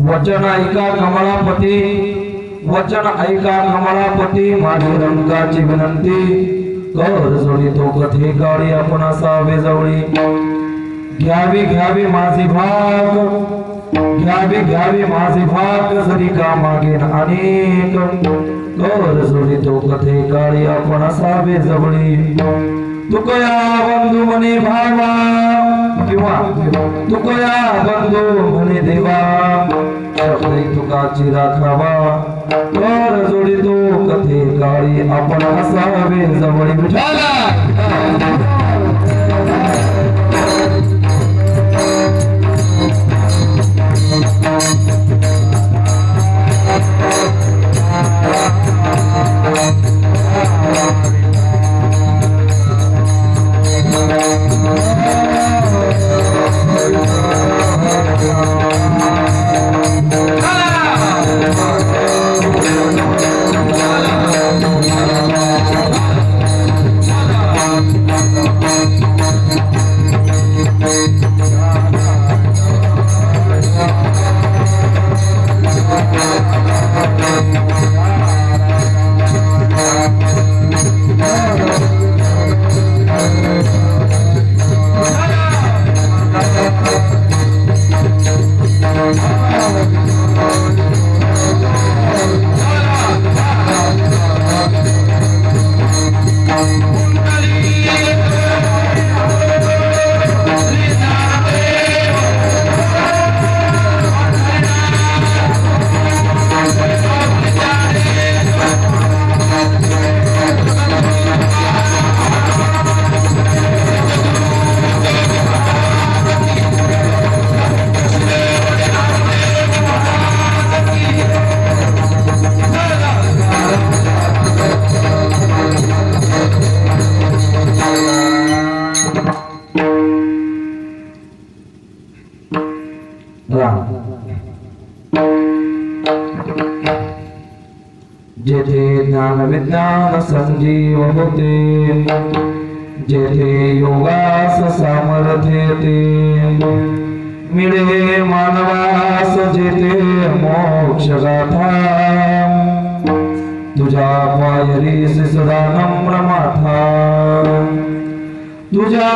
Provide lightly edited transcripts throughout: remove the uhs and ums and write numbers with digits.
वचन ऐका कमलापती, वचन ऐका कमलापती, माझी रंगाची विनंती कर जोडी तो कथे काळी आपण असावे जवळी। घ्यावी घ्यावी माझी भाग, घ्यावी घ्यावी माझी भाग, जरी का मागेन अनेक कर जोडी तो कथे काळी आपण असावे जवळी। तुकया बंधू म्हणे भावा किंवा तुकया बंधू म्हणे देवा, शब्द तुकाची राखावा कर जोडी तो कथे काळी आपण असावे जवळी। विठाला जेथे ज्ञान विज्ञान संजीव होते, जेथे योगास सामर्थ्य येते, मिळे मानवास जेथे मोक्ष गाथा, तुझ्या पायरीस सदा नम्र माथा, तुझ्या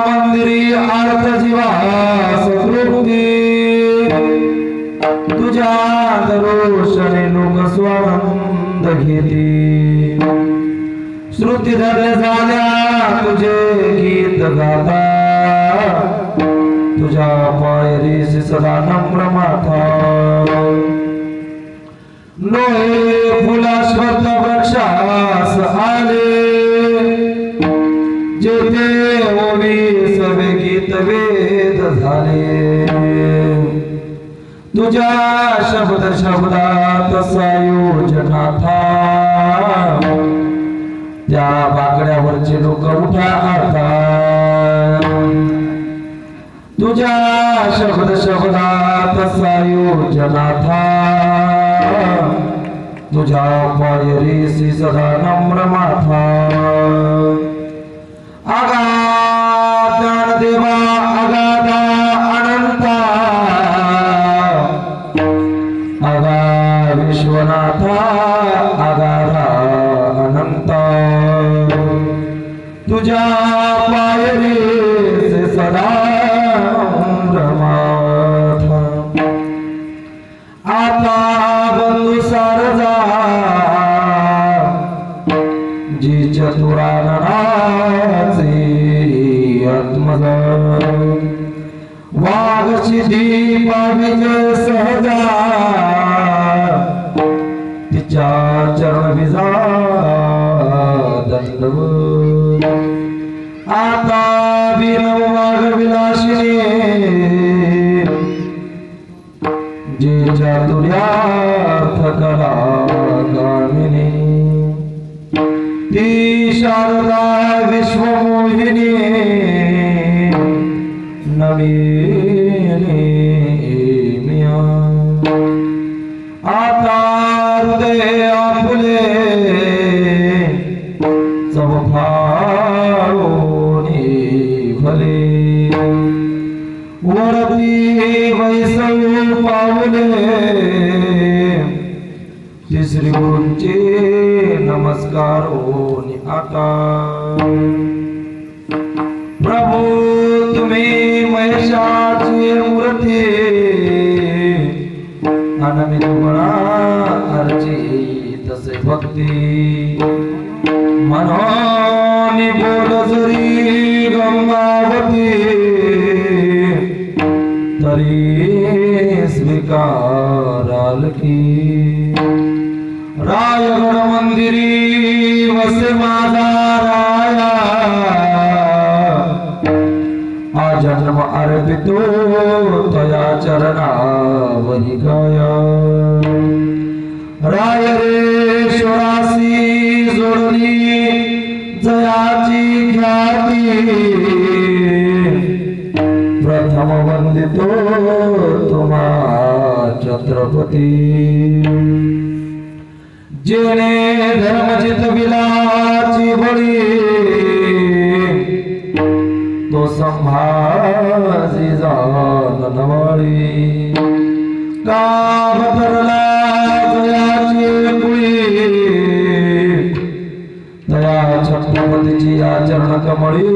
मंदिरी अर्थ जीवास तृप्ती, तुझ्या दरोषणे लोक स्वानंद घेती, श्रुती धरल्या झाल्या तुझे गीत गाता, तुझ्या पायरीस सदा नम्र माथा, नोहे फुलाश्वत वृक्षास आले, जेथे ओवी सवे गीत वेद झाले, तुझ्या शब्द शब्दात सायोजनाथा, त्या बाकड्यावरचे लोक उठा आता, तुझ्या शब्द शब्दात सायोजनाथा, तुझ्या पायरीसी सदा नम्र माथा, आगाध देवा आगाध अनंता, विश्वनाथा आगारा अनंता, तुझ्या पायरीस सदा रमाथा, आता बंधू सारजा जी चतुरानाचे आत्मजा, वाघची दीपा विजय सहजा, तिच्या चरण विजा दंडवत, आता विनव वाघ विलासिनी, जे चातुर्यार्थ कला कामिनी, ती शारदा विश्वमोहिनी, नवीनी मिया, आता हृदय आपुले सब फाळोनी भले, वरती वैसव पावले श्री गुरूंचे नमस्कार होनी आता प्रभू तुम्ही महेशाची मूर्ती अनमी तुम्हाला अर्ची तसे भक्ती मनोनी बोल जरी गंगावती तरी स्वीकाराल की रायगड मंदिरी वसे माझा राया जन्म अर्पितो तया चरणावरी गाया राय रे शोरासी जोडली जयाची ख्याती प्रथम वंदितो तुम्हा छत्रपती जेणे धर्मजित विलाची बळी तो संभाजी जान नवाळी काम करला जयाची कुळी दया छत्रपतीची आचरण कमळी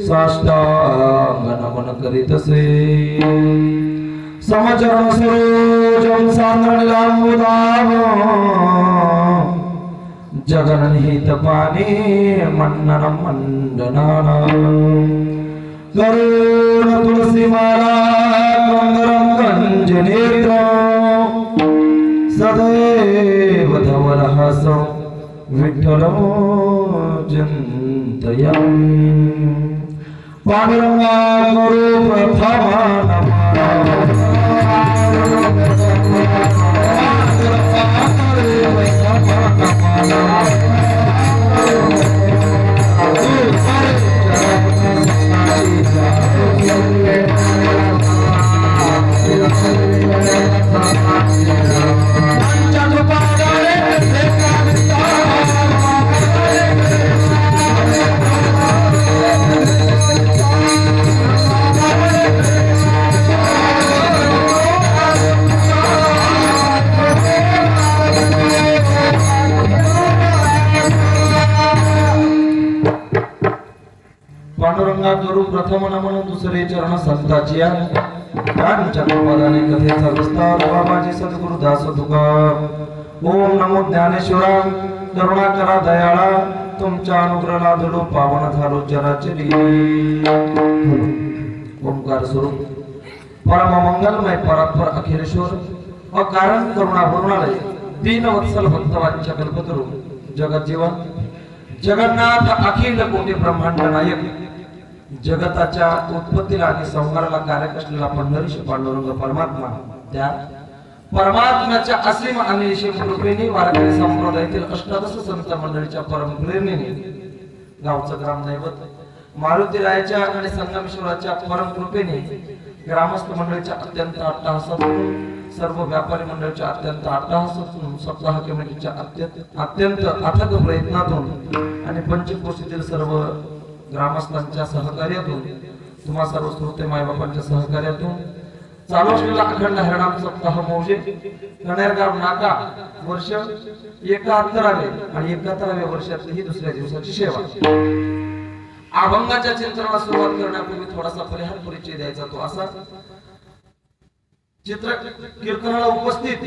साष्टांग नमन करीतसे समचरण सरोजम सांद्र निलांबुदाम जगन्निहित पाणी मन्नन मंडनाना करुण तुलसी माला कंदरम कंज नेत्र सदैव धवलहास विठ्ठल चिंतयामि पांडुरंगा गुरु प्रथमा पांडुरंगा गुरु प्रथम नमन दुसरे चरण संताची त्यांच्या पदाने कथेचा विस्तार बाबाजी सद्गुरु दास तुका ओम नमो ज्ञानेश्वरा करुणा करा दयाळा तुमच्या अनुग्रहाला धडू पावन झालो चराचरी ओंकार स्वरूप परम मंगलमय परात्पर अखिलेश्वर अकारण करुणा पूर्णालय दीन वत्सल भक्तवांच्या कल्पतरू जगत जीवन जगन्नाथ अखिल कोटी ब्रह्मांड नायक जगताच्या उत्पत्तीला आणि संहाराला कारक असलेला पंढरीश पांडुरंग परमात्मा त्या परमात्म्याच्या असीम आणि निश्चित कृपेने वारकरी संप्रदायातील अष्टादश संत मंडळीच्या परम प्रेरणेने गावचं ग्राम दैवत मारुतीरायाच्या आणि संगमेश्वराच्या परम कृपेने ग्रामस्थ मंडळीच्या अत्यंत अट्टहासातून सर्व व्यापारी मंडळीच्या अत्यंत अट्टहासातून सप्ताह कमिटीच्या अत्यंत अथक प्रयत्नातून आणि पंचकोशीतील सर्व ग्रामस्थांच्या सहकार्यातून तुम्हा सर्व श्रोते मायबापांच्या सहकार्यातून चालू असलेला अखंड हरिनाम सप्ताह मौजे कणेरगाव नाका वर्ष 71 आणि 71व्या वर्षातली ही दुसऱ्या दिवसाची सेवा अभंगाच्या चिंतनाला सुरुवात करण्यापूर्वी थोडासा परिहार परिचय द्यायचा तो असा चित्र कीर्तनाला उपस्थित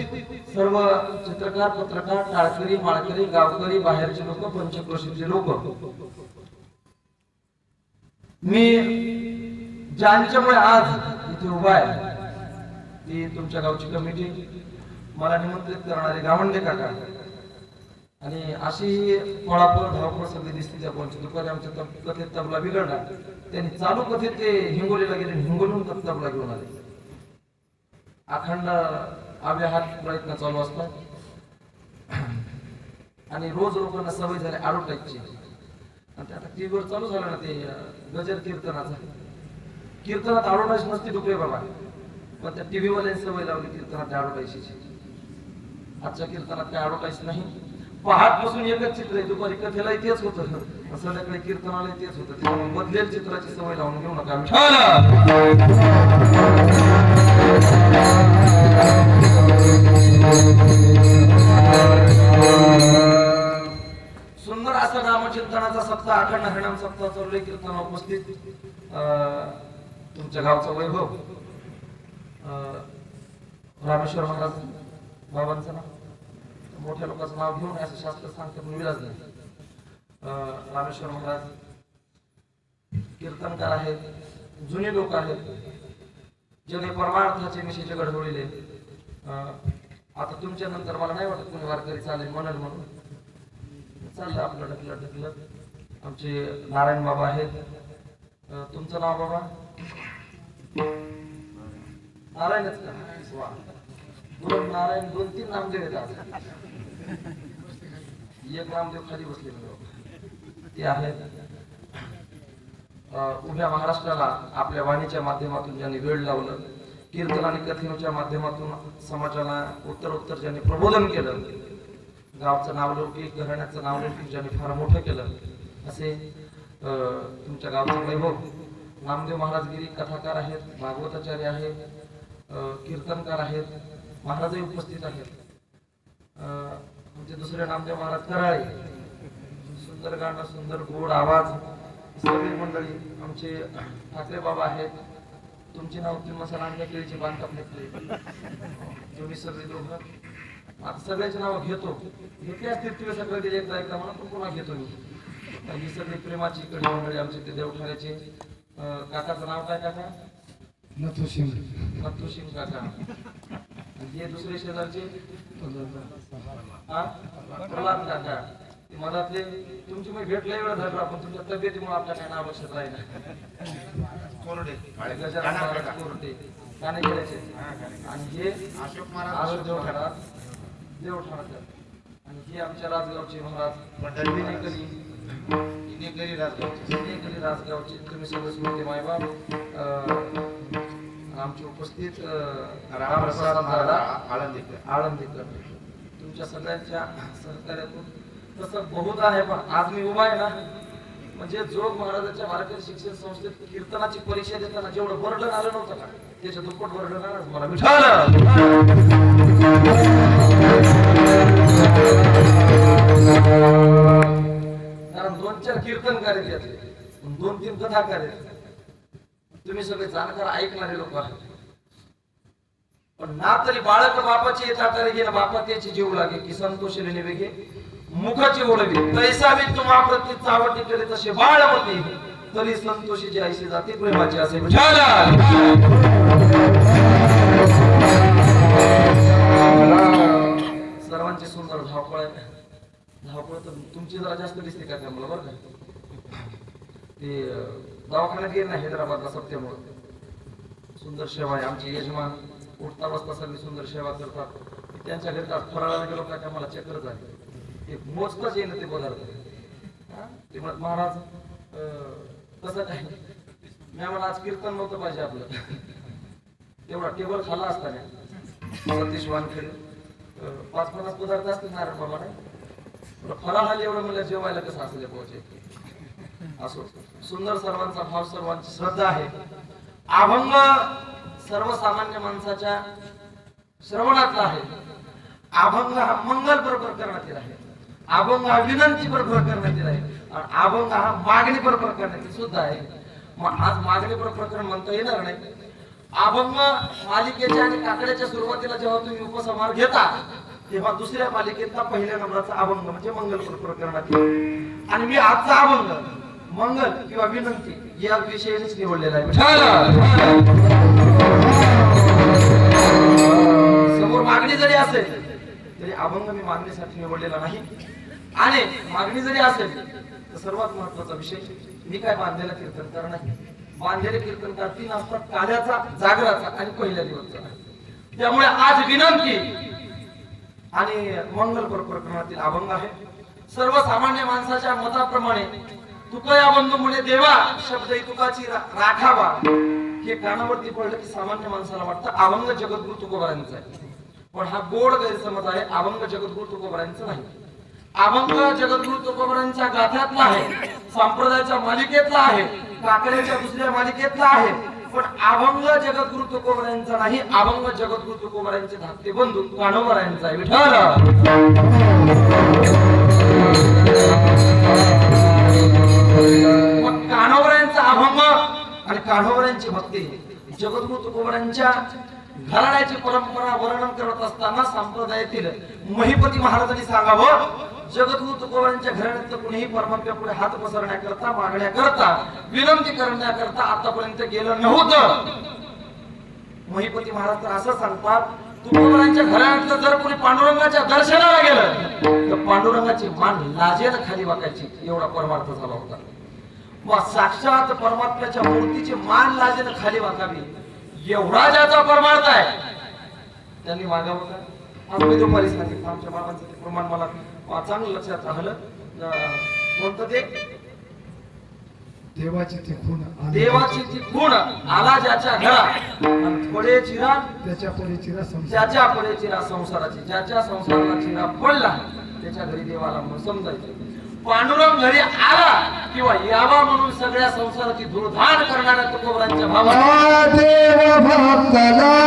सर्व चित्रकार पत्रकार टाळकरी माळकरी गावकरी बाहेरचे लोक पंचक्रोशीचे लोक मी ज्यांच्यामुळे आज इथे उभा आहे ती तुमच्या गावची कमिटी मला निमंत्रित करणारे गावंडे काका आणि अशी पळापळ धावपळ सगळी दिसते त्या कोणची दुपारी आमच्या कथेत तबला बिघडला त्यांनी चालू कथेत ते हिंगोलीला गेले हिंगोलीहून तबला घेऊन आले अखंड अव्याहत प्रयत्न चालू असतात आणि रोज लोकांना सवय झाली आरोटायची आणि आता टीव्हीवर चालू झालं ना ते गजर कीर्तनाचा कीर्तनात आरोटायची नसती डुकरे बाबा पण त्या टीव्ही वाल्यांनी सवय लावली कीर्तनात आरोटायची आजच्या कीर्तनात काय आरोटायचं नाही पहाट पासून एकच चित्र आहे दुपारी कथेला तेच होतं संध्याकाळी कीर्तनाला तेच होतं त्यामुळे बदलेल चित्राची सवय लावून घेऊ नका आम्ही सर्व कीर्तन उपस्थित तुमच्या गावचा वैभव रामेश्वर महाराज बाबांचं नाव मोठ्या लोकांचं नाव घेऊन असं शास्त्र सांगते पण विलाज नाही. रामेश्वर महाराज कीर्तनकार आहेत, जुने लोक आहेत, ज्याने परमार्थाचे निश्चय घडवलेले. आता तुमच्या नंतर मला नाही वाटत कोणी वारकरी चालेल म्हणाल म्हणून चाललं आपलं ढकलत. आमचे नारायण बाबा आहेत. तुमचं नाव बाबा नारायणच का? दोन नारायण, 2-3 नामदेव येतात. एक नामदेव खाली बसले ते आहेत. उभ्या महाराष्ट्राला आपल्या वाणीच्या माध्यमातून ज्यांनी वेळ लावलं, कीर्तन आणि कथेच्या माध्यमातून समाजाला उत्तरोत्तर ज्यांनी प्रबोधन केलं, गावचं नावलौकिक, घराण्याचं नावलौकिक ज्यांनी फार मोठं केलं, असे तुमच्या गावचं वैभव नामदेव महाराजगिरी कथाकार आहेत, भागवताचार्य आहेत, कीर्तनकार आहेत, महाराजही उपस्थित आहेत. आमचे दुसरे नामदेव महाराज कराळे, सुंदर गाणं, सुंदर गोड आवाज, सगळी मंडळी. आमचे ठाकरे बाबा आहेत. तुमची नाव तुम्ही मसाला आणल्या केळीची बांधकाम घेतली तुम्ही सगळे दोघं. आता सगळ्याचे नाव घेतो, घेतले असतील तुम्ही सगळे एकदा म्हणून पण पुन्हा घेतो मी. ही सगळी प्रेमाची कडी मंडळी आमचे ते देवठाण्याचे. काकाचं नाव काय काका? नथुसिंग काका. हे दुसरे शेजारचे प्रल्हाद काका. मधातले तुमची मी भेट लय वेळ झाला, पण तुमच्या तब्येतीमुळे आपल्या काय नाव लक्षात राहील. कोरडे गजानन महाराज कोरडे गाणे गेल्याचे. आणि हे अशोक महाराज देवठाणाकर. आणि हे आमच्या राजगावचे महाराज राजगावचे. तुम्ही सगळे स्मृती मायबाप आमचे उपस्थित रामप्रसाद आळंदीकर. तुमच्या सगळ्यांच्या सहकार्यातून तसं बहुत आहे. पण आज मी उभा आहे ना, म्हणजे जोग महाराजांच्या वारकरी शिक्षण संस्थेत कीर्तनाची परीक्षा देताना जेवढं बर्डन आलं नव्हतं का, त्याच्या दुप्पट बर्डन आलं मला विठाल. कारण 2-4 कीर्तनकार आहेत, 2-3 कथाकार आहेत. तुम्ही सगळे जाणकार ऐकणारे लोक आहेत. पण ना तरी बाळक बापाची येता तरी घे ना बापा त्याची जीव लागे की संतोषीने निवेगे मुखाची ओळवी तैसा मी तुम्हा प्रति चावटी केले तसे बाळ होते तरी संतोषीची ऐशी जाते प्रेमाची असे. सर्वांची सुंदर धावपळ आहे. धावपळ तर तुमची जरा जास्त दिसते का मला बरं का. ते दवाखान्यात गेले ना हैदराबादला सप्टेंबर. सुंदर सेवा आहे. आमचे यजमान उठता बसता सगळी सुंदर सेवा करतात. त्यांच्या घरी फराळाला गेलो का मला चक्कर झाली. एक मोजकच येणं ते पदार्थ ते म्हणत महाराज कसं काय. मी आम्हाला आज कीर्तन नव्हतं पाहिजे आपलं. तेवढा टेबल खाल्ला असताना सतीश वानखेडे 5-50 पदार्थ असतील नारायण बाबा नाही. फराळाला एवढं म्हणलं जेवायला कसं असले पोहोचे. असो सुंदर सर्वांचा भाव, सर्वांची श्रद्धा आहे. अभंग सर्वसामान्य माणसाच्या श्रवणातला आहे. अभंग हा मंगल बरोबर करण्यात आहे. अभंग हा विनंती बरोबर करण्यात आहे. आणि अभंग हा मागणी बरोबर करण्यात सुद्धा आहे. मग आज मागणी बरोबर प्रकरण म्हणता येणार नाही. अभंग मालिकेच्या आणि काकड्याच्या सुरुवातीला जेव्हा तुम्ही उपसंहार घेता तेव्हा दुसऱ्या मालिकेतला पहिल्या नंबरचा अभंग म्हणजे मंगल बरोबर करण्यात येईल. आणि मी आजचा अभंग मंगल किंवा विनंती या विषयानेच निवडलेला आहे. समोर मागणी जरी असेल तरी अभंग मी मागणीसाठी निवडलेला नाही. आणि मागणी जरी असेल तर सर्वात महत्वाचा विषय मी काय बांधलेला कीर्तनकार नाही. बांधलेले कीर्तनकार 3 असतात, काल्याचा, जागराचा आणि पहिल्या दिवसचा. त्यामुळे आज विनंती आणि मंगल प्रकरणातील अभंग आहे. सर्वसामान्य माणसाच्या मताप्रमाणे तुकया बंधू म्हणे देवा शब्द तुकाची राखावा हे कानावरती पडलं की सामान्य माणसाला वाटतं अभंग जगद्गुरु तुकोबारांचा आहे. पण हा गोड गैरसमज आहे. अभंग जगद्गुरु तुकोबारांचा नाही. अभंग जगद्गुरु तुकोबारांच्या गाथ्यातला आहे, संप्रदायाच्या मालिकेतला आहे, काकड्याच्या दुसऱ्या मालिकेतला आहे. पण अभंग जगद्गुरु तुकोबारांचा नाही. अभंग जगद्गुरु तुकोबारांचे धाकटे बंधू कान्होबारांचा आहे. विठ्ठल मग आणि काढोबऱ्यांची भक्ती. जगद्गुरु तुकोबरांच्या घराण्याची परंपरा वर्णन करत असताना संप्रदायातील महिपती महाराजांनी सांगावं, जगद्गुरु तुकोबरांच्या घराण्यात कुणीही परमात्म्यापुढे हात पसरण्याकरता, मागण्याकरता, विनंती करण्याकरता आतापर्यंत गेलं नव्हतं. महिपती महाराज तर असं सांगतात, तुकोबरांच्या घराण्यातलं जर कोणी पांडुरंगाच्या दर्शनाला गेलं तर पांडुरंगाची मान लाजेनं खाली वाकायची, एवढा परमार्थ झाला होता. मग साक्षात परमात्म्याच्या मूर्तीची मान लाजेनं खाली वाकावी, एवढा ज्याचा परमार्थ आहे त्यांनी मागावं का? आज मी दुपारी सांगितलं आमच्या बाबांचं ते प्रमाण मला चांगलं लक्षात आलं. कोणतं ते? देवाची ती खूण देवाची ती खूण आला ज्याच्या घरात, आणि थोडे चिरा त्याच्या पुढे चिरा संसार, ज्याच्या पुढे चिरा संसाराची, ज्याच्या संसाराला चिरा पडला त्याच्या घरी देवाला म्हणून समजायचं. पांडुरंग घरी आला किंवा यावा म्हणून सगळ्या संसाराची धुळधाण करणाऱ्या तुकोबरांच्या भावाला देव भक्ताला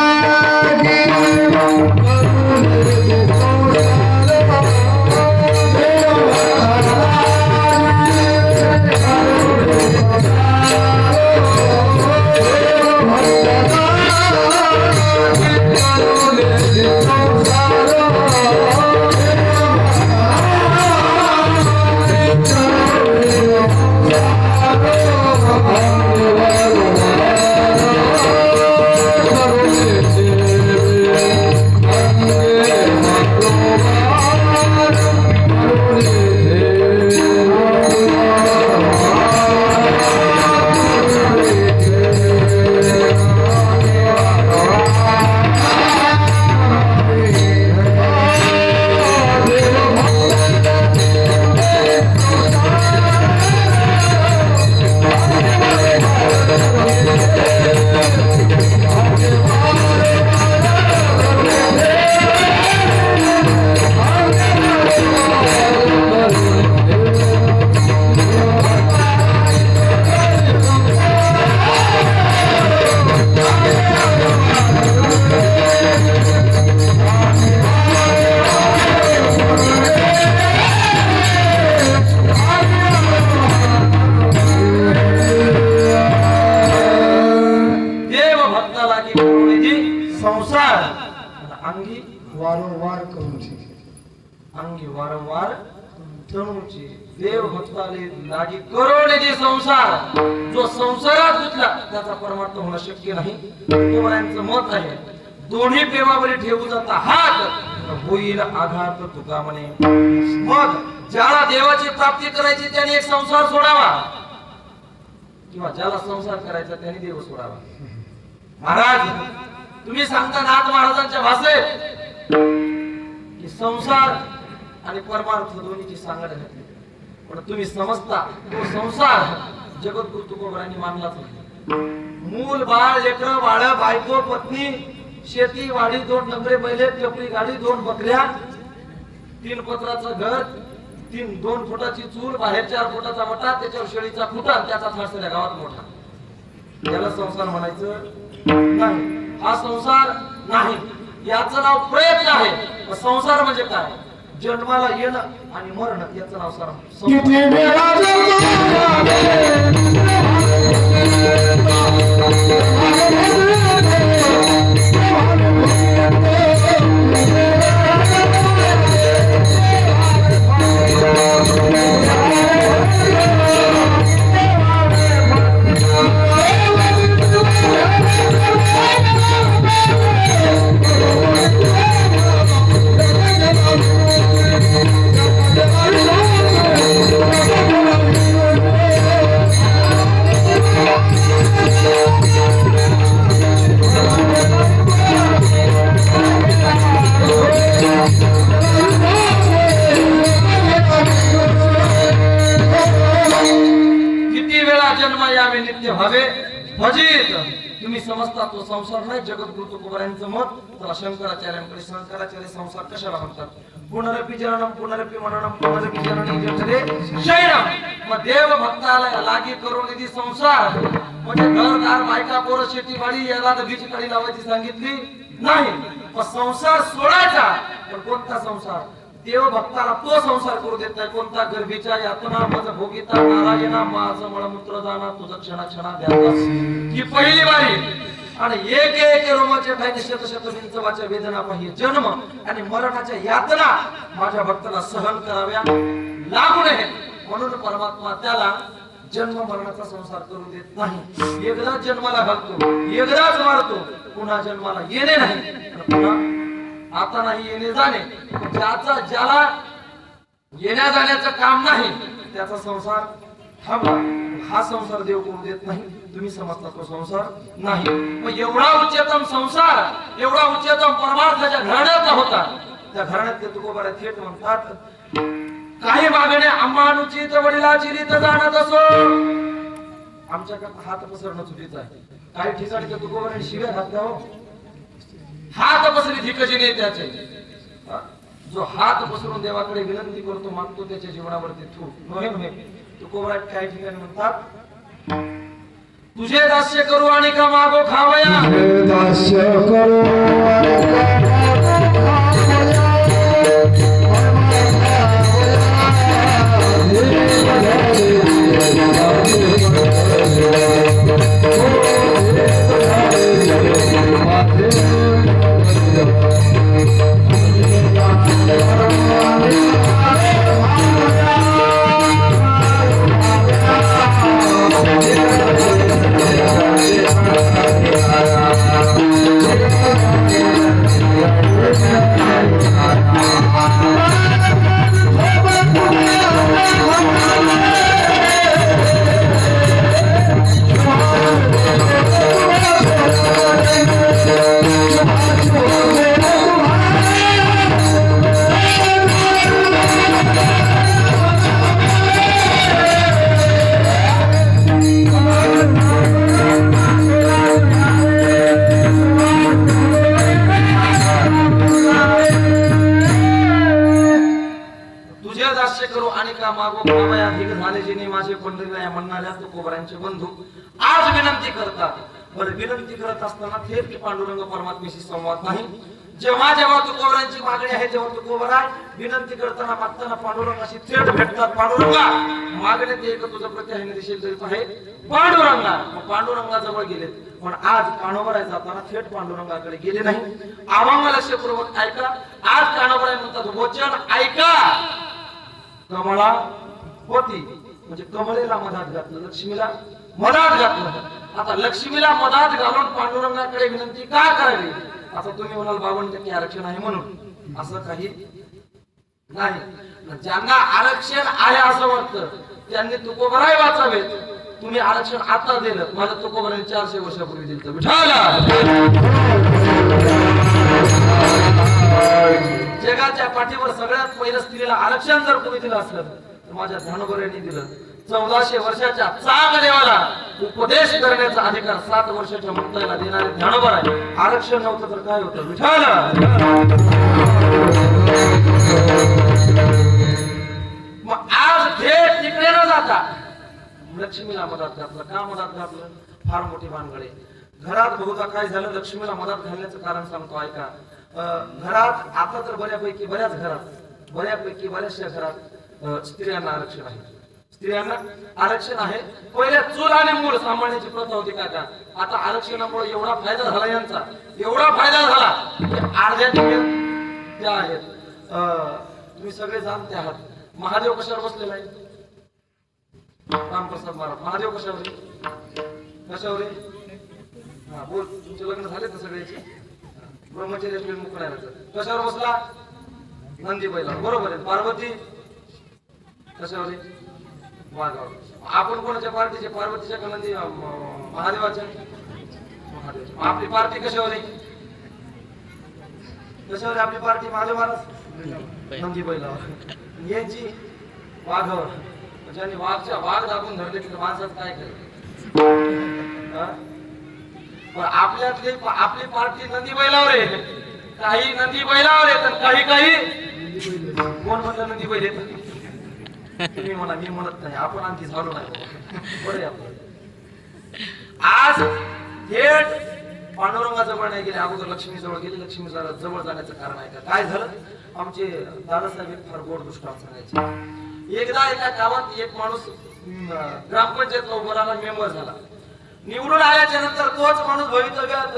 वारंवार तणूची देव भक्ताले लागी करोडेची संसार. जो संसारात गुंतला त्याचा परमार्थ होणं शक्य नाही. तुकोबरांचं मत आहे, दोन्ही प्रेमावरी ठेवू जाता हात होईल आघात तुका म्हणे. मग ज्याला देवाची प्राप्ती करायची त्याने एक संसार सोडावा, किंवा ज्याला संसार करायचा त्याने देव सोडावा. महाराज तुम्ही सांगता नाथ महाराजांच्या भाषेत की संसार आणि परमार्थ दोन्हीची सांगड घातली, पण तुम्ही समजता तो संसार जगद्गुरु तुकोबरांनी मानलाच नाही. मूल बाळ लेकर बाळ बायको पत्नी शेती वाडी 2 नंबरे बैले टपरी गाडी 2 बकऱ्या 3 पत्राचं घर 2 फुटाची चूल बाहेर 4 फुटाचा मटा त्याच्यावर शेळीचा खुटा त्याचा थासल्या गावात मोठा. याला संसार म्हणायचं नाही. हा संसार नाही, याचं नाव प्रयत्न आहे. संसार म्हणजे काय? जन्माला येणं आणि मरण याचं नाव तुम्ही समजता तो संसार नाही. जगद्गुरु तुकोबरांचं मत. त्याला शंकराचार्यांकडे शंकराचार्य संसार कशाला म्हणतात? पुनरपि जननम पुनरपि मननम पुनरपि जननी जठरे शयनम. मग देव भक्ताला लागी करून निधी संसार म्हणजे घरदार बायका पोरं शेती बाडी याला तर बीच कडी लावायची सांगितली नाही. मग संसार सोडायचा, पण कोणता संसार? देव भक्ताला तो संसार करू देत नाही. कोणता गर्भीच्या यातना मज भोगिता नारायणा माझं मळमूत्र जाणा तुझं क्षणा द्यावा ही पहिली बारी. आणि एक एक रोमाच्या काही शत विंचवाच्या वेदना पाहिजे. जन्म आणि मरणाच्या यातना माझ्या भक्ताला सहन कराव्या लागू नये म्हणून परमात्मा त्याला जन्म मरणाचा संसार करू देत नाही. एकदा जन्माला घालतो, एकदाच मारतो, पुन्हा जन्माला येणे नाही आणि पुन्हा आता नाही येणे जाणे. ज्याला येण्या जाण्याचं काम नाही त्याचा संसार थांबला. हा संसार देव करू देत नाही. तुम्ही समजता तो संसार नाही. मग एवढा उच्चतम संसार, एवढा उच्चतम परमार्थाच्या घराण्यातला होता. त्या घराण्यात तुकोबारा थेट म्हणतात काही मागणे अमानुचित वडिलाची रीत जाणत असो. आमच्याकडे हात पसरणं चुकीचं आहे. काही ठिकाणी त्या तुकोबाराने शिव्या घातल्या हो. हात पसरी धिकजी नाही त्याचे. जो हात पसरून देवाकडे विनंती करतो मागतो त्याच्या जीवनावरती थूक नव्हे. तुकोबारा काही ठिकाणी म्हणतात तुझे दास्य करू आणि का मागो खावया. दास्य करू बंधू आज विनंती करतात. बरं विनंती करत असताना थेट पांडुरंग परमात्म्याशी संवाद नाही. जेव्हा जेव्हा तुकोबरांची मागणी आहे तेव्हा तुकोबरा विनंती करताना मागताना पांडुरंगाशी थेट भेटतात. पांडुरंगा मागणे ते एक तुझं प्रत्याहाने दिसेल तरी आहे पांडुरंगा. पांडुरंगाजवळ गेले पण आज कानोबराय जाताना थेट पांडुरंगाकडे गेले नाही. आवांग लक्षपूर्वक ऐका. आज कानोबराय म्हणतात वचन ऐका. कमळा होती म्हणजे कमळेला मधात घातलं, लक्ष्मीला मधात घातलं. आता लक्ष्मीला मधात घालून पांडुरंगाकडे विनंती का करावी. आता तुम्ही म्हणाल 52% आरक्षण आहे म्हणून. असं काही नाही. ज्यांना आरक्षण आहे असं वाटतं त्यांनी तुकोबराय वाचावेत. तुम्ही आरक्षण आता दिलं. माझ्या तुकोबराने 400 वर्षापूर्वी दिलं. जगाच्या पाठीवर सगळ्यात पहिलं स्त्रीला आरक्षण जर कोणी दिलं असलं तर माझ्या ज्ञानोबरांनी दिलं. 1400 वर्षाच्या चांग देवाला उपदेश करण्याचा अधिकार 7 वर्षाच्या मुक्ताईला देणारे ज्ञानोबर आहे. आरक्षण नव्हतं तर काय होतं. मग आज थेट तिकडे न जाता लक्ष्मीला मदत घातलं. का मदत घातलं. फार मोठी भानगड आहे. घरात बहुधा काय झालं. लक्ष्मीला मदत घालण्याचं कारण सांगतो ऐका. घरात आता तर बऱ्याचशा घरात स्त्रियांना आरक्षण आहे. स्त्रियांना आरक्षण आहे. पहिले चूल आणि मूल सांभाळण्याची प्रथा होती काका. आता आरक्षणामुळे एवढा फायदा झाला यांचा, एवढा फायदा झाला की अर्ध्या त्या आहेत. तुम्ही सगळे जाणते आहात. महादेव कशावर बसलेला आहे. रामप्रसाद महाराज. महादेव कशावर आहे. हा बोल. तुमचे लग्न झाले ना सगळ्याचे. ब्रह्मचर्य मुक्त कशावर बसला. नंदी बैला. बरोबर आहे. पार्वती कशावर आहे. वाघावर. आपण कोणाच्या पार्टीचे. पार्वतीच्या का नंदी महादेवाच्या. महादेव. आपली पार्टी कशावर आहे. कशावर आपली पार्टी. महादेव महाराज नंदी बैलावर. यांची वाघावर. ज्यांनी वाघ दाबून धरले तर माणसाचं काय करेल. आपली पार्टी नंदी बैलावर आहे. काही नंदी बैलावर आहे तर काही कोण म्हणलं नंदी बैल येत. तुम्ही म्हणा मी म्हणत नाही. आपण आणखी झालो नाही. बरे आपण आज थेट पांडुरंगाजवळ नाही गेले, अगोदर लक्ष्मी जवळ गेले. लक्ष्मी जवळ जाण्याचं कारण आहे का? काय झालं? आमचे दादासाहेब एक फार गोड दृष्टांत सांगायचे. एकदा एका गावात एक माणूस ग्रामपंचायत उभा राहिला, मेंबर झाला. निवडून आल्याच्या नंतर तोच माणूस भवितव्यात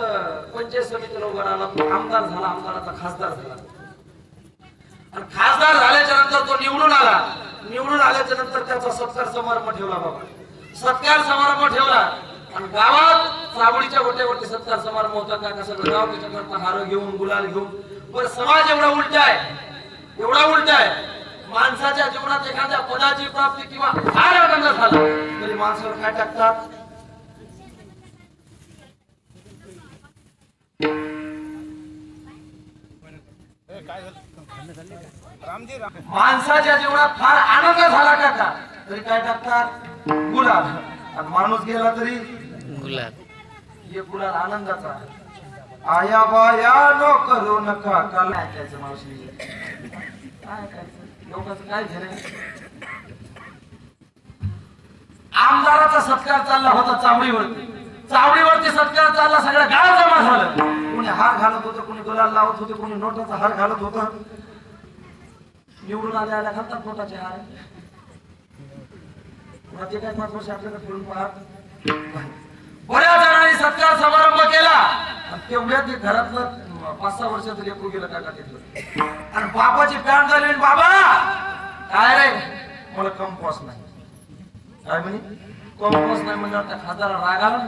पंचायत समितीला उभा राहिला, आमदार झाला, आमदाराचा खासदार झाला. आणि खासदार झाल्याच्या नंतर तो निवडून आला. निवडून आल्याच्या नंतर त्याचा सत्कार समारंभ ठेवला. बाबा सत्कार समारंभ ठेवला आणि गावात चावडीच्या गोट्यावरती सत्कार समारंभ होता. का सगळं गाव त्याच्याकरता हार घेऊन, गुलाल घेऊन. पण समाज एवढा उलटा आहे, एवढा उलटा आहे. माणसाच्या जीवनात एखाद्या पदाची प्राप्ती किंवा हार आनंद झाला तरी माणसावर काय टाकतात? माणसाच्या जीवनात फार आनंद झाला का तरी काय टाकतात? गुलाल. आणि माणूस गेला तरी गुलाल. हे गुलाल आनंदाचा आहे. आया बाया नो करू नका. काल ऐकायचं मावशी, काय ऐकायचं? लोकांचं काय घेणं? आमदाराचा सत्कार चालला होता चावडीवरती. चावडीवरती सत्कार चालला, सगळं गाव जमा झालं. कोणी हार घालत होतं, कोणी गुलाल लावत होते, कोणी नोटाचा हार घालत होतं. निवडून आल्या घालतात नोटाचे हार. ते काय 5 वर्ष आपल्याकडे फिरून पाहत. बऱ्याच जणांनी सत्कार समारंभ केला. तेवढ्या ते घरातलं 5-6 वर्षाचं लेकरू गेलं काका तिथलं. आणि बाबाची पॅन्ट झाली. बाबा काय रे? मला कंपोस्ट नाही. काय म्हणे? कंपोस्ट नाही म्हणजे त्या खासदारा राग आला.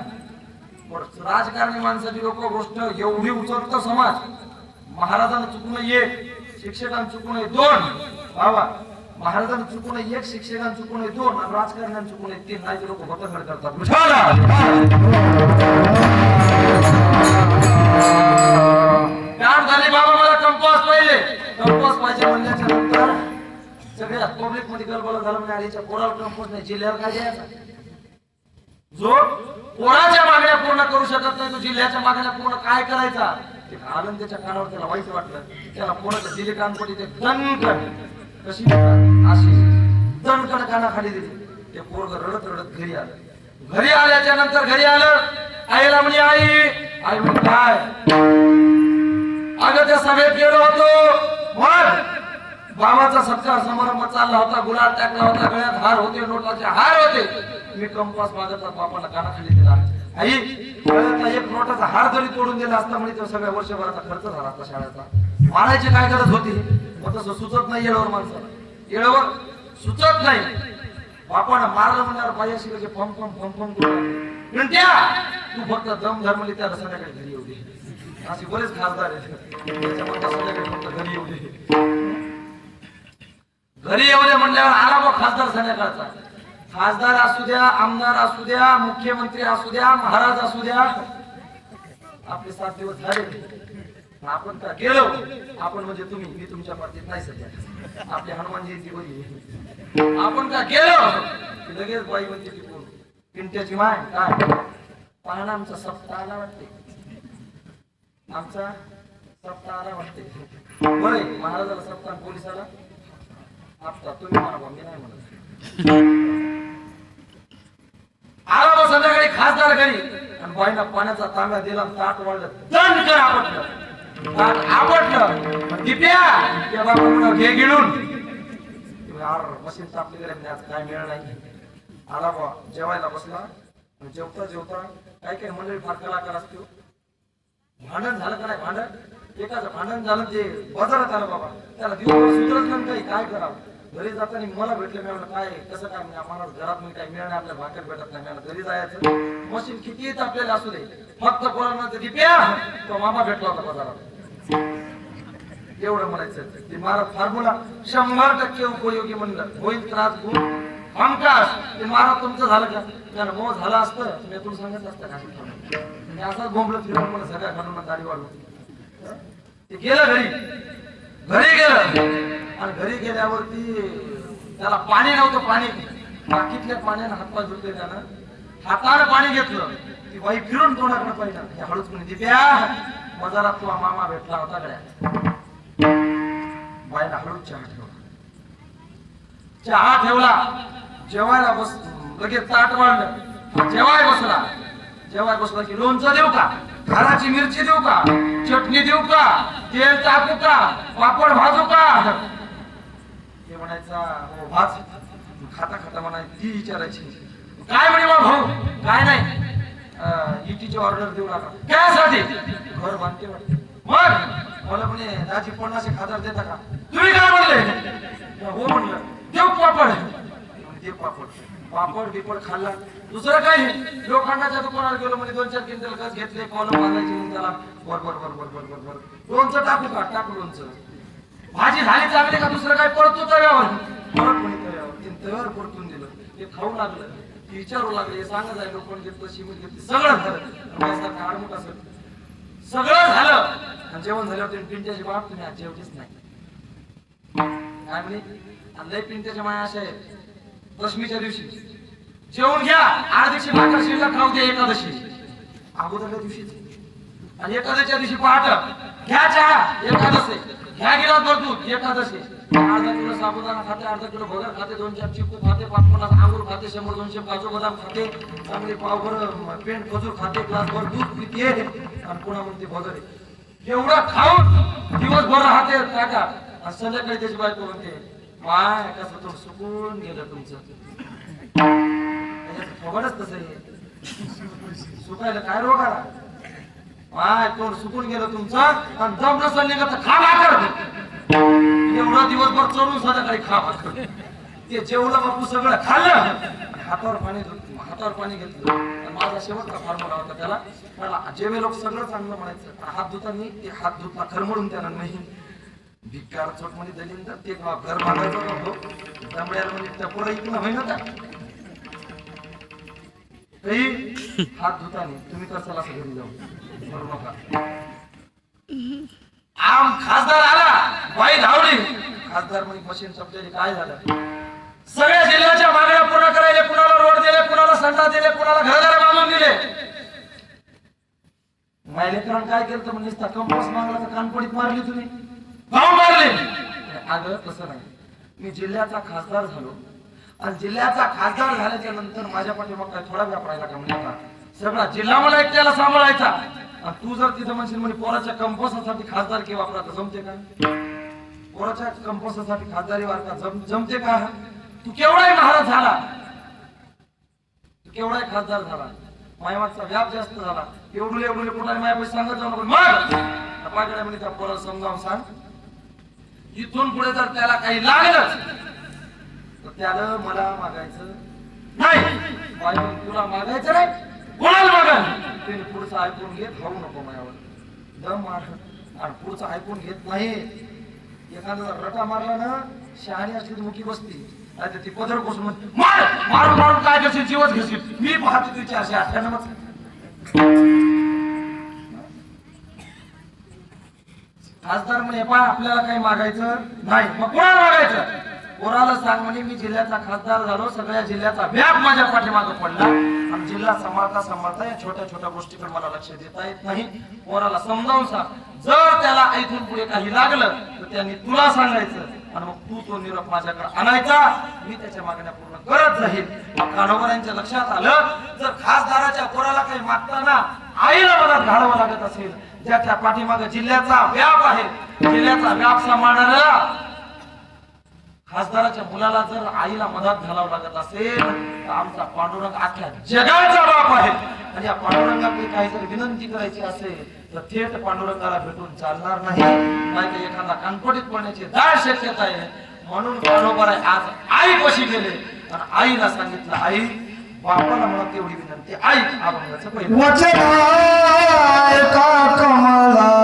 राजकारणी माणसाची लोक गोष्ट एवढी उचलतो समाज. महाराजांना चुकून 1, शिक्षकांना चुकून 2. बाबा महाराजांना चुकून 1, शिक्षकांना चुकून 2 आणि राजकारण्यांना चुकून 3. नाही ते लोक होतखड करतात. झाली बाबा मला कंपोस्ट पाहिजे. कंपोस्ट पाहिजे म्हणल्याच्या नंतर सगळ्या पब्लिक मध्ये गलबल झालं. म्हणजे आधीच्या पोराला कंपोस्ट नाही, जिल्ह्यावर काय द्यायचा? जो पोराच्या मागण्या पूर्ण करू शकत नाही तो जिल्ह्याच्या मागण्या पूर्ण काय करायचा? आनंद त्याच्या कानावर त्याला वाईट वाटलं. त्याला पोराच्या दिली कानपटी ते दणकन कशी अशी दणकन कानाखाली दिली. ते पोरग रडत रडत घरी आलं. घरी आल्याच्या नंतर घरी आलं. आईला म्हणे आई म्हणे काय? अगं त्या सभेत गेलो होतो. मग बाबाचा सत्कार समारंभ चालला होता. गुलाल टाकला होता, गळ्यात हार होते, नोटाचे हार होते. मी कंपास मागतात बापाला कानाखाली दिला. आई गळ्यातला 1 नोटाचा हार जरी तोडून दिला असता म्हणजे तो सगळ्या वर्षभराचा खर्च झाला असता शाळेचा. मारायची काय गरज होती? मग तसं सुचत नाही येळवर माणसाला. येळवर सुचत नाही. बापानं मारलं म्हणल्यावर पायाशी म्हणजे फम करून तू फक्त दम धरमली त्या संध्याकाळी घरी येऊ दे. असे बरेच खासदार आहेत त्याच्यामध्ये संध्याकाळी फक्त घरी येऊ दे. घरी येऊ दे म्हणल्यावर आला मग खासदार संध्याकाळचा. खासदार असू द्या, आमदार असू द्या, मुख्यमंत्री असू द्या, महाराज असू द्या, आपले 7 दिवस झाले. आपण का गेलो? आपण म्हणजे तुम्ही, मी तुमच्या पाठीत नाही सध्या. आपली हनुमान जयंती होती. आपण का गेलो लगेच बाई म्हणते ती कोण? पिंट्याची माय काय पाहणं आमचा सप्ताह आला वाटते. आमचा सप्ताह आला वाटते. बरं महाराजाला सप्ताह, पोलिसाला हप्ता. तुम्ही म्हणा, मी नाही म्हणत. आला मग संध्याकाळी खासदार घरी आणि बाईना पाण्याचा तांब्या दिला, ताट वाढलं, दणकन आपटलं. दिप्या त्या बाबा घे गिळून मशीन तापली गेले. आज काय मिळालं नाही. आला बा जेवायला बसला. जेवता जेवता काही मंडळी फार कलाकार असतो. भांडण झालं का नाही? भांडण एकाचं भांडण झालं ते बाजारात आलं. बाबा त्याला दिवस सुधरत नाही काही. काय करावं? घरी जाताना मला भेटले. मी म्हणलं काय कसं काय? आम्हाला घरात मी काय मिळणार, आपल्या भाकर भेटत नाही. मला घरी जायचं. मशीन किती आपल्याला असू दे, फक्त पोरांना दिप्या तो मामा भेटला होता बाजारात एवढं म्हणायचं. ते महाराज फॉर्म्युला 100% उपयोगी म्हणलं. होईल त्रास गुण हमखास. ते महाराज तुमचं झालं का? त्याला मो झालं असतं मी तुला सांगितलं असतं का? मी असाच बोंबलं फिरून मला सगळ्या खालून दाढी वाढवली. ते गेलं घरी. घरी गेलं आणि घरी गेल्यावरती त्याला पाणी नव्हतं. पाणी बाकीतल्या पाण्यानं हातपाय धुतले. त्यानं हातानं पाणी घेतलं. ती बाई फिरून तोंडाकडे पाहिजे. हळूच म्हणे दिप्या बाजारात तुला मामा भेटला होता गड्या. बाईला हळूच चहा ठेवला. चहा ठेवला. जेवायला बस लगेच ताट वाढलं. जेवाय बसला. जेवाय बसला की लोणचं देऊ का? खाराची मिरची देऊ का, चटणी देऊ का, तेल टाकू का, पापड भाजू का? ते म्हणायचा हो भाज. खाता खाता म्हणाय ती विचारायची काय म्हणे मग भाऊ? काय नाही इटीची ऑर्डर देऊ नका. काय साठी? घर बांधते वाटते. मग मला म्हणे दाजी 50,000 देता का? तुम्ही काय म्हणले? हो म्हणलं देऊ पापड. देव पापड. पापड बिपड खाल्ला. दुसरं काही लोखंडाच्या दुकानावर गेलो म्हणजे 2-4 क्विंटल गज घेतले, कॉलम बांधायचे त्याला वर वर वर वर वर वर. लोणचं टाकू का? टाकू लोणचं. भाजी झाली चांगली का? दुसरं काय परतू तव्यावर? परत म्हणे तव्यावर. तव्यावर परतून दिलं. ते खाऊ लागलं. ती विचारू लागले सांगत आहे लोखंड घेतलं, सिमेंट घेतली, सगळं झालं. माझ्यासारखं आडमुठ असेल सगळं झालं. आणि जेवण झाल्यावर तुम्ही पिंट्याची बाप तुम्ही आज जेवलीच नाही. काय म्हणे? आणि लय पिंट्याच्या माया अशा आहेत दशमीच्या दिवशी जेवून घ्या, आठ दिवशी भाकर शिल्लक खाऊ दे एकादशी अगोदरच्या दिवशीच. आणि एकादशीच्या दिवशी पहाट घ्या चहा एकादशी, घ्या गिलास भर दूध एकादशी. अर्धा किलो साबुदाणा खाते, अर्धा किलो भगर खाते, 2-4 चिकू खाते, 5-50 अंगूर खाते, 100-200 काजू बदाम खाते, चांगली पावभर पेंट खजूर खाते, ग्लासभर दूध पिते आणि पुन्हा म्हणते भगर. एवढं खाऊन दिवसभर राहते काका. आणि संध्याकाळी त्याची बायको म्हणते माय कसं तो सुकून गेलं तुमचं. फगडच तसं आहे. सुकायला काय रोग आला? माय तोंड सुकून गेलं तुमचं. आणि जम नसल निघत खा भाकर. एवढा दिवसभर चढून संध्याकाळी खा भाकर. ते जेवलं बापू सगळं खाल्लं. हातावर पाणी घेतलं. माझा शेवटचा फॉर्म्युला होता त्याला. मला जेवे लोक सगळं चांगलं म्हणायचं. हात धुतानी ते हात धुतला खरमडून त्याला नाही भिकार चोट मध्ये दलिंदर ते घर बांधायचं होतो. त्यामुळे म्हणजे त्या पुढे इकडं होईना त्या काही हात धुतानी तुम्ही कसाला असं घरी जाऊ करू नका. आम खासदार आला, बाई धावली. खासदार म्हणजे मशीन संपलेली. काय झालं? सगळ्या जिल्ह्याच्या मागण्या पूर्ण करायला कुणाला रोड दिले, कुणाला संडास दिले, कुणाला घरदार बांधून दिले. मायलेकरांनी काय केलं म्हणजे कंपास मागला तर कानपडीत मारली तुम्ही, गाव मारले. अगं तसं नाही. मी जिल्ह्याचा खासदार झालो आणि जिल्ह्याचा खासदार झाल्याच्या नंतर माझ्या पाठीमाग काय थोडा व्याप राहिला का? म्हणजे सगळा जिल्हा मला एकट्याला सांभाळायचा. तू जर तिथं म्हणशील म्हणजे पोराच्या कंपोसासाठी खासदार की वापरायचं जमते का? पोराच्या कंपोसासाठी खासदारी वापरा जमते का? तू केवढाही महाराज झाला, तू केवढाही खासदार झाला, मायमागचा व्याप जास्त झाला, एवढुले कुणाला मायापाशी सांगत जाऊ नको. मग पाकडे म्हणजे त्या पोराला समजावून सांग. इथून पुढे जर त्याला काही लागलंच तर त्याला मला मागायचं नाही. तुला मागायचं नाही, कोणाला मागा? त्याने पुढचं ऐकून घेत खाऊ नको माझ्यावर दम मार. आणि पुढचं ऐकून घेत नाही. एखादा रटा मारला ना शहाणी असली मुखी बसती, नाही ती पदर कोसून मार मारून मारून काय करशील? जीवच घेशील. मी पाहतो तुझ्या अशी 98 खासदार म्हणे पा आपल्याला काही मागायचं नाही. मग कोणाला मागायचं? कोणाला सांग म्हणे मी जिल्ह्याचा खासदार झालो, सगळ्या जिल्ह्याचा व्याप माझ्या पाठीमागे पडला आणि जिल्हा सांभाळता या छोट्या गोष्टीकडे मला लक्ष देता येत नाही. कोणाला समजावून सांग. जर त्याला इथून पुढे काही लागलं तर त्यांनी तुला सांगायचं आणि मग तू तो निरोप माझ्याकडे आणायचा. मी त्याच्या मागण्या पूर्ण करत राहील. कानोबरांच्या लक्षात आलं जर खासदाराच्या पोराला काही मागताना आईला मदत घालावं लागत असेल, ज्याच्या पाठीमागे जिल्ह्याचा व्याप आहे, जिल्ह्याचा व्याप सांभाळणाऱ्या खासदाराच्या मुलाला जर आईला मदत घालावं लागत असेल तर आमचा पांडुरंग अख्ख्या जगाचा बाप आहे. आणि या पांडुरंगाकडे काही जर विनंती करायची असेल तर थेट पांडुरंगाला भेटून चालणार नाही. नाही एखादा कानपडीत पडण्याची दाट शक्यता आहे. म्हणून कानोबर आज आई कशी गेले आणि आईला सांगितलं आई बापाला मला तेवढी विनंती. आई अभंगाचं पहिलं वचन ऐका कमला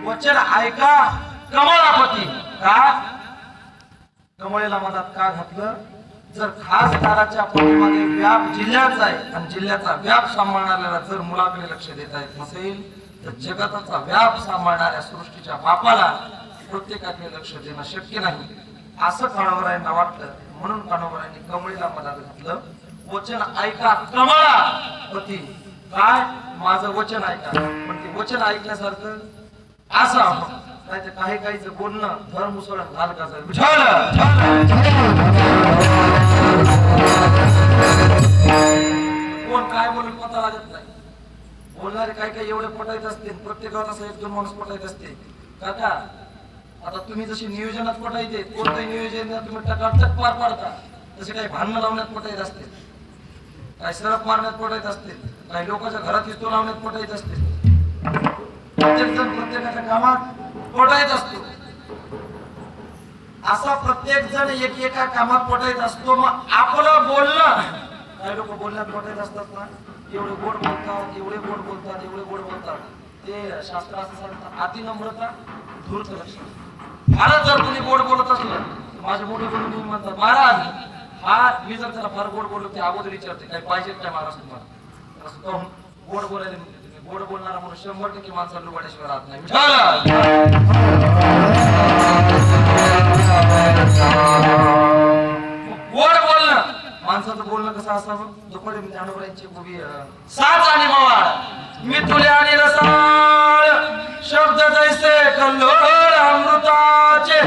वचन ऐका कमलापती. का कमळेला मधात का घातलं? जर खासदाराच्या पाठीमागे व्याप जिल्ह्याचा आहे आणि जिल्ह्याचा व्याप सांभाळणाऱ्याला जर मुलाकडे लक्ष देता येत नसेल तर जगताचा व्याप सांभाळणाऱ्या सृष्टीच्या बापाला प्रत्येकाकडे लक्ष देणं शक्य नाही असं कान्होबरायांना वाटलं. म्हणून कान्होबरायांनी कमळीला मधात घातलं. वचन ऐका कमळापती. काय? माझं वचन ऐका. पण ते वचन ऐकण्यासारखं असं नाही तर काही काहीच बोलणं धर मुसळण झालं का सर कोण काय बोलून पता लागत नाही. बोलणारे काही काही एवढे पटायत असते प्रत्येकाला असं एक दोन माणूस पटायत असते. काका आता तुम्ही जशी नियोजनात पटायचे कोणत्याही नियोजन तुम्ही टकाटक पार पाडता तसे काही भांडणं लावण्यात पटायत असते काही सरप मारण्यात पटायत असते काही लोकांच्या घरात इस्तो लावण्यात पटायत असते. प्रत्येक जण प्रत्येकाच्या कामात पटायत असतो. असा प्रत्येक जण एका कामात पटायत असतो. मग आपलं बोलणं काही लोक बोलण्यात पटायत असतात ना एवढे गोड बोलतात एवढे गोड बोलतात एवढे गोड बोलतात. ते शास्त्र असं सांगतात अति नम्रता धूर्त लक्षण. फारच जर तुम्ही गोड बोलत असलं माझे मोठे बोलून म्हणतात महाराज हा मी जर त्याला फार गोड बोललो ते अगोदर विचारते काही पाहिजे काय महाराज तुम्हाला गोड बोलायला गोड बोलणारा म्हणून 100% माणसाला लुबाड्याशिवाय राहत नाही. गोड बोलणं माणसाचं बोलणं कसं असावं? दुपारी मी कान्होबरायांची उभी साच आणि मवाळ मी तुले आणि रसाळ शब्द जैसे कल्लोळ अमृताचे.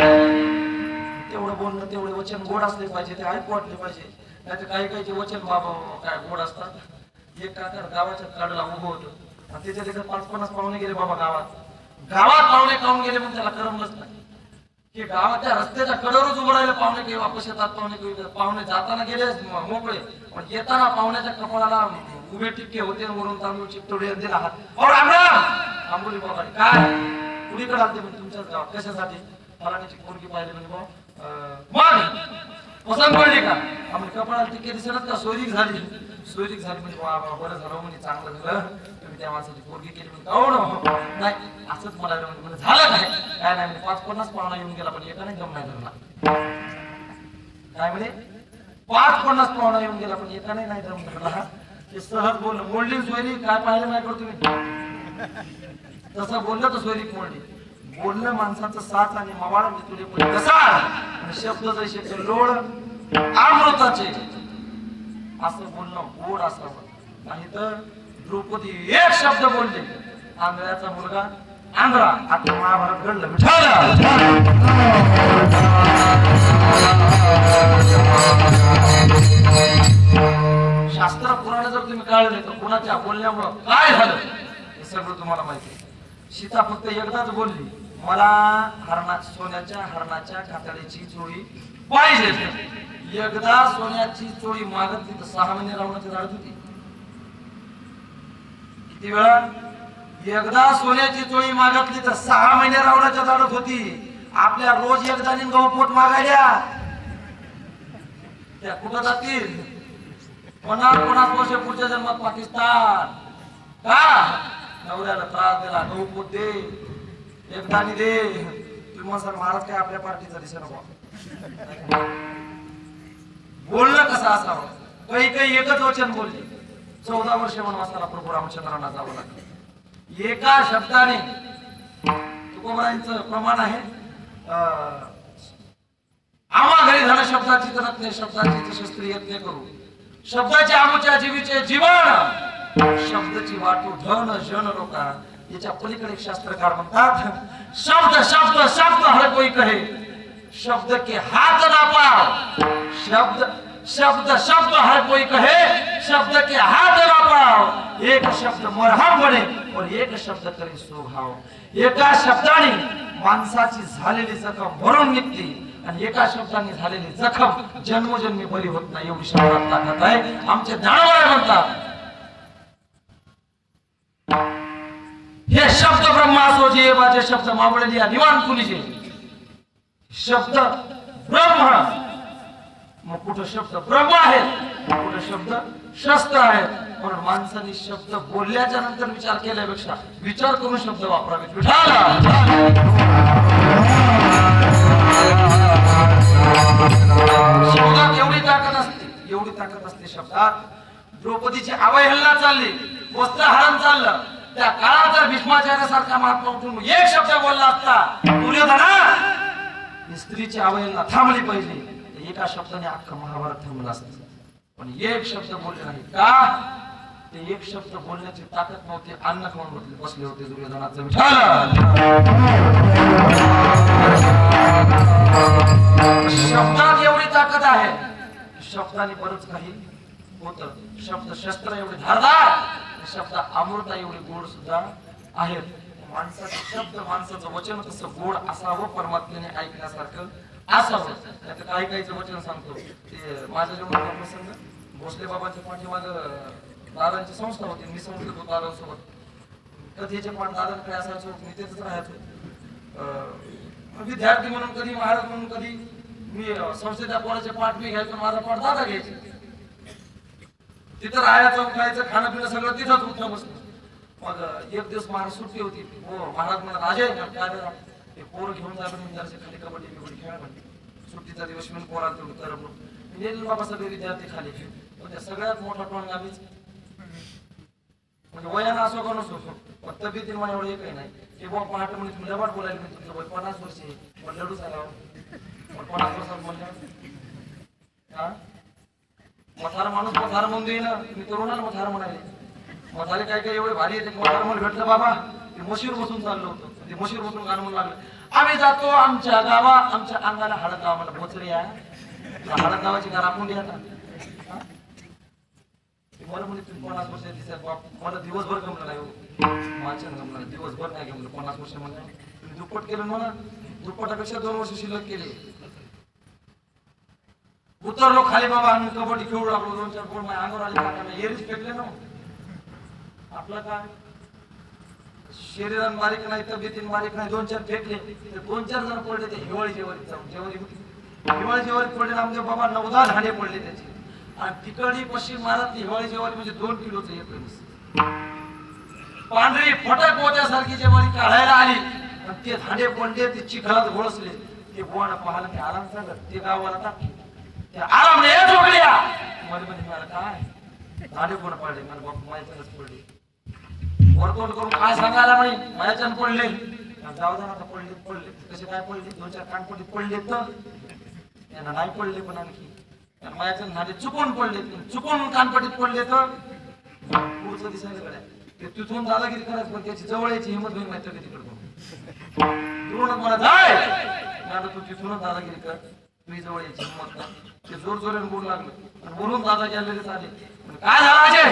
तेवढं बोलणं तेवढे वचन गोड असले पाहिजे ते ऐकू वाटले पाहिजे. नाही तर काही काही वचन बाबा काय गोड असतात. एक काका गावाच्या काढला उभं होतं त्याच्या तिथे 5-50 पाहुणे गेले बाबा गावात पाहुणे खाऊन गेले म्हणून त्याला करमलंच नाही की गावाच्या रस्त्याच्या कडेवरच उभं राहिलं. पाहुणे काही वापस येतात पाहुणे जाताना गेले मोकळे पण येताना पाहुण्याच्या कपाळाला उभे टिपके होते वरून तांदूळ चिपटोडे दिला हात और रामराम आंबोली बाबा काय कुणीकडे आलते म्हणजे तुमच्याच गावात कशासाठी? फलाण्याची पोरगी पाहिली म्हणजे मग पसंत पडली का? आम्ही कपाळाला टिके दिसत का सोयरीक झाली म्हणजे वा बरं झालं म्हणजे चांगलं झालं तुम्ही त्या माणसाची पोरगी केली म्हणजे नाही असंच मला म्हणजे झालं काय नाही म्हणजे 5-50 पाहुणा येऊन गेला पण एका नाही जम नाही धरला. काय म्हणे 5-50 पाहुणा येऊन गेला पण एका नाही जम धरला. ते सहज बोललं मोडली सोयरी काय पाहिलं नाही करतो तुम्ही तसं बोललं तर सोयरीक मोडली. बोलणं माणसाचं साथ आणि मवाळ तुले कसा शब्द जैसे लोळ अमृताचे असं बोलणं गोड असावं. नाही तर द्रौपदी एक शब्द बोलले आंधळ्याचा मुलगा आंधळा आता महाभारत घडलं. शास्त्र पुराण जर तुम्ही कळले तर कुणाच्या बोलण्यामुळं काय झालं हे सगळं तुम्हाला माहिती आहे. सीता फक्त एकदाच बोलली मला सोन्याच्या हरणाच्या कातडीची चोळी पाहिजे. एकदा सोन्याची चोळी मागत तर 6 महिने रावणाची झाडत होती. किती वेळा? एकदा सोन्याची चोळी मागितली तर 6 महिने रावणाच्या झाडत होती. आपल्या रोज एकदा गहू पोट मागायला त्या कुठं जातील? 50 वर्ष पुढच्या जन्मात पाकिस्तान. का नवऱ्याला त्रास दिला गहू पोट दे एकदा दे. तुम्ही म्हणसाल महाराज काय आपल्या पार्टीचा दिसेना बोलणं कसं असावं? काही एकच वचन बोलले. 14 वर्ष वनवासाला प्रभू रामचंद्रांना जावं लागलं. एका शब्दाने तुकोबरायांचं प्रमाण आहे आम्हा घरी धन शब्दाची तर शब्दाची शस्त्र यत्न करू शब्दाचे आमुच्या जीवीचे जीवन शब्दाची वाटू धन जन लोका याच्या पलीकडे एक शास्त्रकार म्हणतात शब्द शब्द शब्द हर कोई कहे शब्द के हाथ ना पाओ शब्द शब्द शब्द हर कोई कहे शब्द के हाथ ना पाओ एक शब्द मरहम बने और एक शब्द करे शोभाव एका शब्दाने माणसाची झालेली जखम भरून निघते आणि एका शब्दाने झालेली जखम जन्मोजन्मी बरी होत नाही एवढी शब्दात ताकद आहे आमचे ज्ञानवंत म्हणतात हे शब्द ब्रह्मासो जे माझे शब्द मावळली निवान कुणीचे शब्द ब्रह्म मग कुठं शब्द ब्रह्म आहे कुठं शब्द शस्त्र आहे म्हणून माणसाने शब्द बोलल्याच्या नंतर विचार केल्यापेक्षा विचार करून शब्द वापरावे शब्दात एवढी ताकद असते शब्दात द्रौपदीची अवहेलना चालली वस्त्रहरण चाललं त्या काळात जर भीष्माचार्यासारखा महात्मा उठून एक शब्द बोलला असता दुर्योधना स्त्रीची अवहेलना थांबली पाहिजे एका शब्दाने अख्खं महाभारत थांबलं असतं पण एक शब्द बोलले नाही का ते एक शब्द बोलण्याची ताकद नव्हती अन्न खाऊन बसले होते दुर्योधनाचं शब्दात एवढी ताकद आहे शब्दाने बरंच काही होत शब्द शस्त्र एवढे धारदार शब्द अमृता एवढे गोड सुद्धा आहेत माणसाचं शब्द माणसाचं वचन तसं गोड असावं परमात्म्याने ऐकण्यासारखं असावं नाही काही काहीचं वचन सांगतो ते माझ्या जेवढा प्रसंग भोसले बाबांच्या पाठीमाग दादांची संस्था होती मी संस्थेत होतो दादांसोबत कधीचे पाठ दादांकडे असायचो मी तेच राहायचो विद्यार्थी म्हणून कधी महाराज म्हणून कधी मी संस्थेच्या पोराचे पाठ मी घ्यायचो माझा पाठ दादा घ्यायचे तिथं राहायचं खायचं खाणं पिणं सगळं तिथंच उठलं बसलं मग एक दिवस महाराज सुट्टी होती हो महाराज म्हणत अजय ते पोरं घेऊन जायला मी जरासे खाली कबड्डी बिबड्डी खेळा म्हणते सुट्टीचा दिवस मी पोराला तेवढं करमणूक नेल बाबा सगळे विद्यार्थी खाली पण त्या सगळ्यात मोठा टोंग आम्हीच म्हणजे वयानं असो का नसो पण तब्येतीने मला एवढं एकही नाही ते बुवा पहाटे म्हणजे तुम्ही लबाड बोलायला मी तुमचं वय 50 वर्ष आहे पण लडूच आला पण 50 वर्षात म्हणलं हा मथार माणूस मथार म्हणून देईन मी तरुणाला मथार म्हणाले मथारे काय काय एवढे भारी येते मथार मला भेटलं बाबा ते म्हशीवर बसून चाललो होतो ते म्हशीवर बसून गाणं म्हणून लागलं आम्ही जातो आमच्या गावा आमच्या अंगाला हळद गाव मला भोचरी आहे हळद गावाची घर आपण द्या मला म्हणजे तुम्ही 50 वर्ष दिसत बाप मला दिवसभर गमलं नाही माझ्या गमलं दिवसभर नाही गमलं 50 वर्ष म्हणलं तुम्ही दुप्पट केलं मला दुप्पटापेक्षा 2 वर्ष शिल्लक केले उतरलो खाली बाबा आम्ही कबड्डी खेळू लागलो 2-4 गोल माझ्या अंगावर आले काका एरीच फेकले ना आपलं काय शरीरान बारीक नाही तब्येतीन बारीक नाही 2-4 फेकले ते 2-4 जण पडले ते हिवाळी जेवारी जाऊन जेवारी होती हिवाळी जेवारी पडले आमच्या बाबा 9-10 झाडे पडले त्याचे आणि तिकडली पश्चिम महाराज हिवाळी जेवारी म्हणजे 2 किलोचं एक पांढरी फटक होत्यासारखी जेवारी काढायला आली आणि ते झाडे पडले ते चिखलात घोळसले ते बोण पाहिलं ते आराम झालं ते गावाला टाकले आराम नाही झोपल्या मध्ये मध्ये मला काय झाडे कोण पडले मला बाप माहितीच पडले वरतोड करून काय सांगायला नाही माझ्याच्यान पडले जाऊ दे आता पडले कसे काय पडले 2-4 कानपट्टी पडले तर त्यांना नाही पडले पण आणखी माझ्याच्यान झाडे चुकून पडले चुकून कानपट्टीत पडले तर पुढचं दिसायला कडे ते तिथून दादागिरी करायचं पण त्याची जवळ यायची हिंमत होईल माहिती कधी करतो दुरून मला जाय मला तू तिथूनच दादागिरी कर तुम्ही जवळ यायची हिंमत कर ते जोर जोराने बोलू लागलं आणि बोलून दादा गेलेलेच आले काय झालं अजय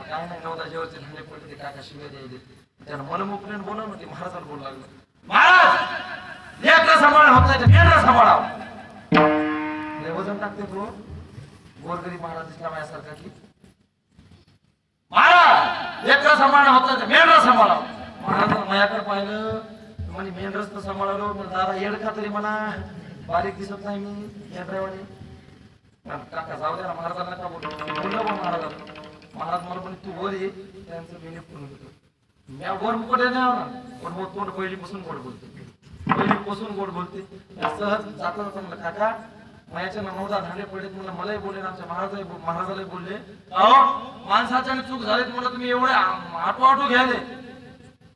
काय नाही 9 जेवरचे झाडे पडले ते काका शिव्या द्यायले त्यानं मला मोकळ्याने बोलावं ना ते महाराजाला बोलू लागलं महाराज लेकरं सांभाळ होत नाही मेंढरं सांभाळावं लय वजन टाकते तो गोरगरीब महाराज दिसला माझ्यासारखा की महाराज लेकरं सांभाळणं होत नाही मेंढरं सांभाळावं महाराजांना माझ्याकडे पाहिलं म्हणे मेंढरच तर सांभाळलो दादा येडका तरी म्हणा बारीक दिसत नाही मी मेंढरावाने काका जाऊ द्या ना महाराजांना का बोललो महाराजांना महाराज मला म्हणे तू वर ये त्यांचं मी निपटून घेतो मी वर मुकुटे नाही ना पण मग तोंड पहिलीपासून गोड बोलते सहज जाता जाता म्हणलं काका माझ्याच्या 9-10 झाडे पडलेत म्हणलं मलाही बोलले आमच्या महाराजालाही बोलले अहो माणसाच्या चूक झालीत म्हणलं तुम्ही एवढे आठो घ्यायले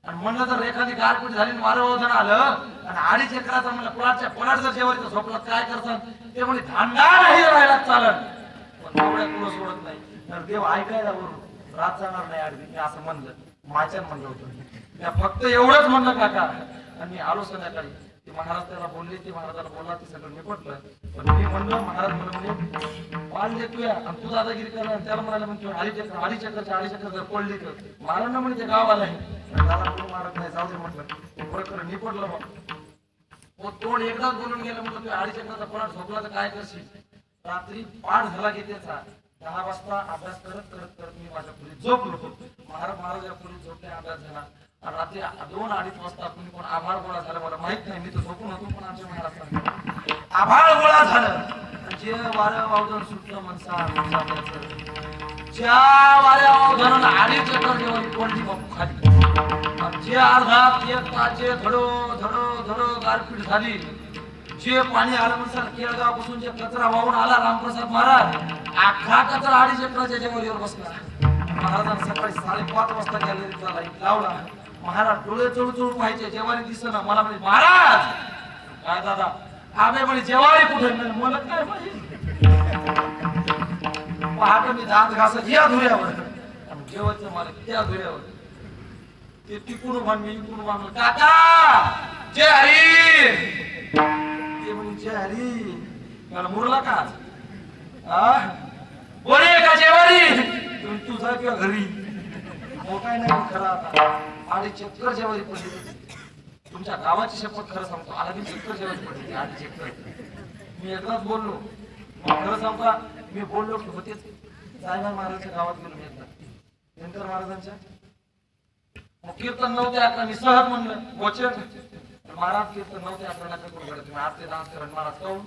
आणि म्हणलं जर एखादी गारपीट झाली वारं वजन आलं आणि 2.5 एकराचा म्हणलं पलाटच्या जर जेवारीचा झोपला काय करतात ते म्हणजे धांडा नाही राहायला चालत पण एवढ्या तुला सोडत नाही. तर देव ऐकायला वरून रात जाणार नाही आडवी, मी असं म्हणलं. माझ्यात म्हणलं होतं मी फक्त एवढंच म्हणलं काका. आणि मी आलो संध्याकाळी. ते महाराज त्याला बोलले, ते महाराजाला बोलला, ते सगळं निपटलं. पण मी म्हणलं महाराज म्हणजे पाल देतोय आणि तू दादागिरी करणार. त्याला म्हणाले म्हणजे अडीचक्कर जर पडली तर महाराज ना म्हणजे गावाला आहे दादा कोण मारत नाही, जाऊ दे म्हटलं. प्रकरण निपटलं. मग तोंड एकदाच बोलून गेलं. म्हटलं तू अडीचक्करचा पणाट झोपला तर काय करशील. रात्री पाठ झाला की त्याचा 10 वाजता अभ्यास करत करत करत मी माझ्या खोलीत झोपलो. महाराज या खोलीत झोपले, अभ्यास झाला. आणि रात्री 2-2:30 वाजता कुणी कोण आभाळ गोळा झाला मला माहित नाही. मी तर झोपून होतो पण आमच्या महाराज आभाळ गोळा झालं. जे वाऱ्या वावधन सुटलं मनसा ज्या वाऱ्या वावधनाला 2.5 एकर जेवढी पडली बापू खाली. जे अर्धा 1 तास धडो धडो धडो गारपीट झाली. जे पाणी आलं म्हणसाल केळगावपासून जे कचरा वाहून आला रामप्रसाद महाराज अख्खा कचरा 2.5 एकराच्या जेवढीवर बसला. महाराजांना सकाळी 5:30 वाजता गॅलरीतला लाईट लावला. महाराज डोळे चळूचळू पाहायचे, जेवारी दिसना. मला म्हणजे महाराज काय दादा आम्ही म्हणजे जेवारी कुठे मला काय माहिती. पहाटे मी दात घासत या धुऱ्यावर जेवायचं मला त्या धुऱ्यावर ते टिकून उभान मी इकून उभान काका जय हरी. ते म्हणजे जय हरी मला मुरला का बोले का जेवारी तू जा किंवा घरी काय नाही खरं. आता 2.5 एकर जेवारी पडली. तुमच्या गावाची शपथ खरं सांगतो 2.5 एकर जेवारी पडली. 2.5 एकर मी एकदाच बोललो. खरं सांगता मी बोललो की होतेच. साईबाई महाराजांच्या गावात गेलो मी एकदा शंकर महाराजांच्या. कीर्तन 9 ते 11 मी सहज म्हणलं वचन महाराज कीर्तन 9 ते 11 नका करू बरं तुम्ही 8 ते 10 करा. महाराज काहून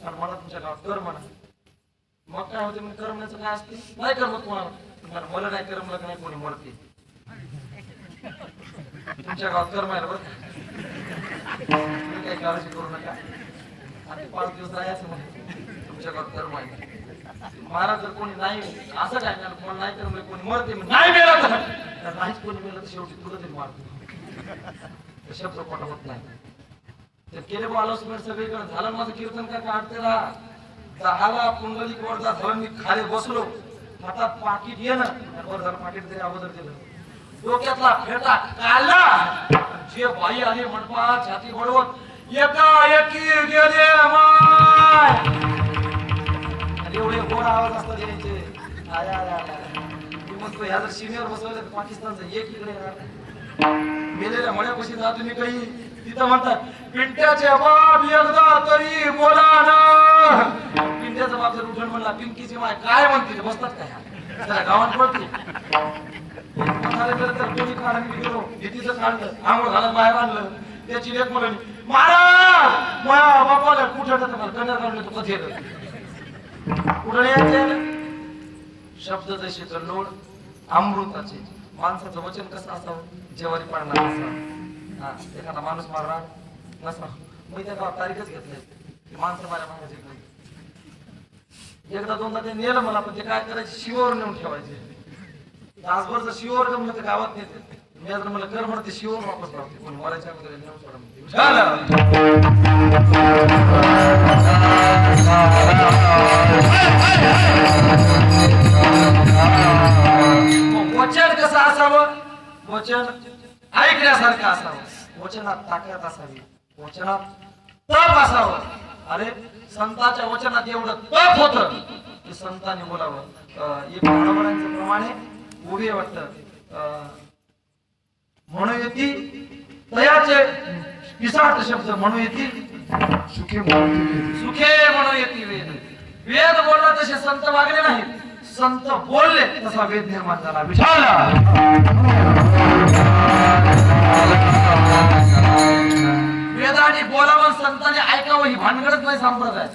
कारण मला तुमच्या गावात कर म्हणा. मग काय होते मी करमण्याचं काय असते नाही करमत तुम्हाला. मला नाही करमलं का नाही कोणी मरते. तुमच्या गावात करमायला बरं काही काळजी करू नका. आणि 5 दिवस राहायचं म्हणजे तुमच्या गावात करमायला. महाराज जर कोणी नाही असं काय कोण नाही करमलं कोणी मरते नाही मेला तर नाहीच कोणी मेलं तर शेवटी तुला तरी मारतो. शब्द खोटा होत नाही. तर केले आलो सगळीकडे झालं माझं कीर्तन काय 8 ते 10 10ला पुंडलिक वरदा झालं. मी खाली बसलो. हातात पाकिट ये ना वर झालं पाकिट तरी अगोदर दिलं. डोक्यातला फेटा काढला. जे बाई आली मंडपात छाती बडवत एकाएकी गेले माय. एवढे गोड आवाज असतात यायचे. म्हणतो ह्या जर सीमेवर बसवले तर पाकिस्तानचं एक इकडे येणार. मेलेल्या मळ्यापाशी जा तुम्ही काही तिथं म्हणतात पिंट्याचे बाप एकदा तरी बोला ना. पिंट्याचा बाप जर उठून म्हणला पिंकीची माय काय म्हणते बसतात काय त्याला गावात पडते. तर कोणी काढून गेलो भीतीचं काढलं आंघोळ घालत बाहेर आणलं. त्याची लेख म्हणून महाराज माझ्या बापाला कुठे कन्या काढलं तू कधी कुठे यायचे. शब्द जसे तर लोड अमृताचे. माणसाचं वचन कसं असावं जेवारी पाडणार असावं. एखादा माणूस मारणार नसा. मी त्या तारीखच घेतली माणसं माझ्या मागायची. एकदा दोनदा ते नेलं मला पण ते काय करायचे शिवावर नेऊन ठेवायचे. तासभर जर शिवावर जमलं तर गावात नेते. मी जर मला कर म्हणते शिवावर वापस लावते पण मरायच्या वगैरे नेऊन सोडा वचन कसं असावं. वचन ऐकण्यासारखं असावं. वचनात ताकद असावी. वचनात तप असावं. अरे संतांच्या वचनात एवढं तप होतं की संतांनी बोलावं. एक महाराजांच्या प्रमाणे उभे वाटतं म्हणू येती तयाचे पिसाट शब्द म्हणू येती सुखे म्हणू येती. वेद वेद बोलला तसे संत वागले नाहीत. संत बोलले तसा वेद निर्माण झाला. विचारला वेदाने बोलावं संतांनी ऐकावं ही भानगडच नाही संप्रदाय.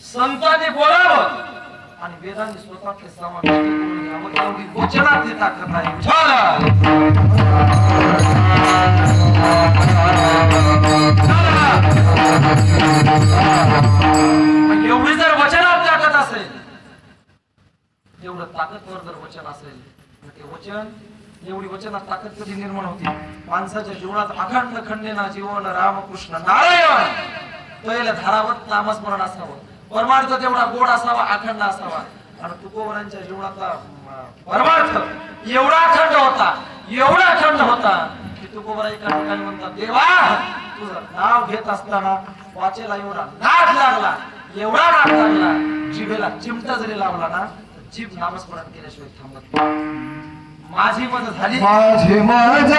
संतांनी बोलावं आणि वेदांनी स्वतःचे समावेश वचनात ती ताकद आहे. एवढी जर वचनात ताकद असेल एवढं ताकदवर जर वचन असेल ते वचन एवढी वचनात ताकद कधी निर्माण होती. माणसाच्या जीवनात अखंड खंडेना जीवन रामकृष्ण नारायण पहिल्या धारावत नामस्मरण असावं. परमार्थ तेवढा गोड असावा अखंड असावा. आणि तुकोबरांच्या जीवनाचा परमार्थ एवढा अखंड होता की तुकोबरा एका ठिकाणी म्हणतात, देवा तुझं नाव घेत असताना वाचेला एवढा नाद लागला, जिभेला चिमटा जरी लावला ना तर जीभ नामस्मरण केल्याशिवाय थांबत नाही. माझी मदत झाली, माझी मदत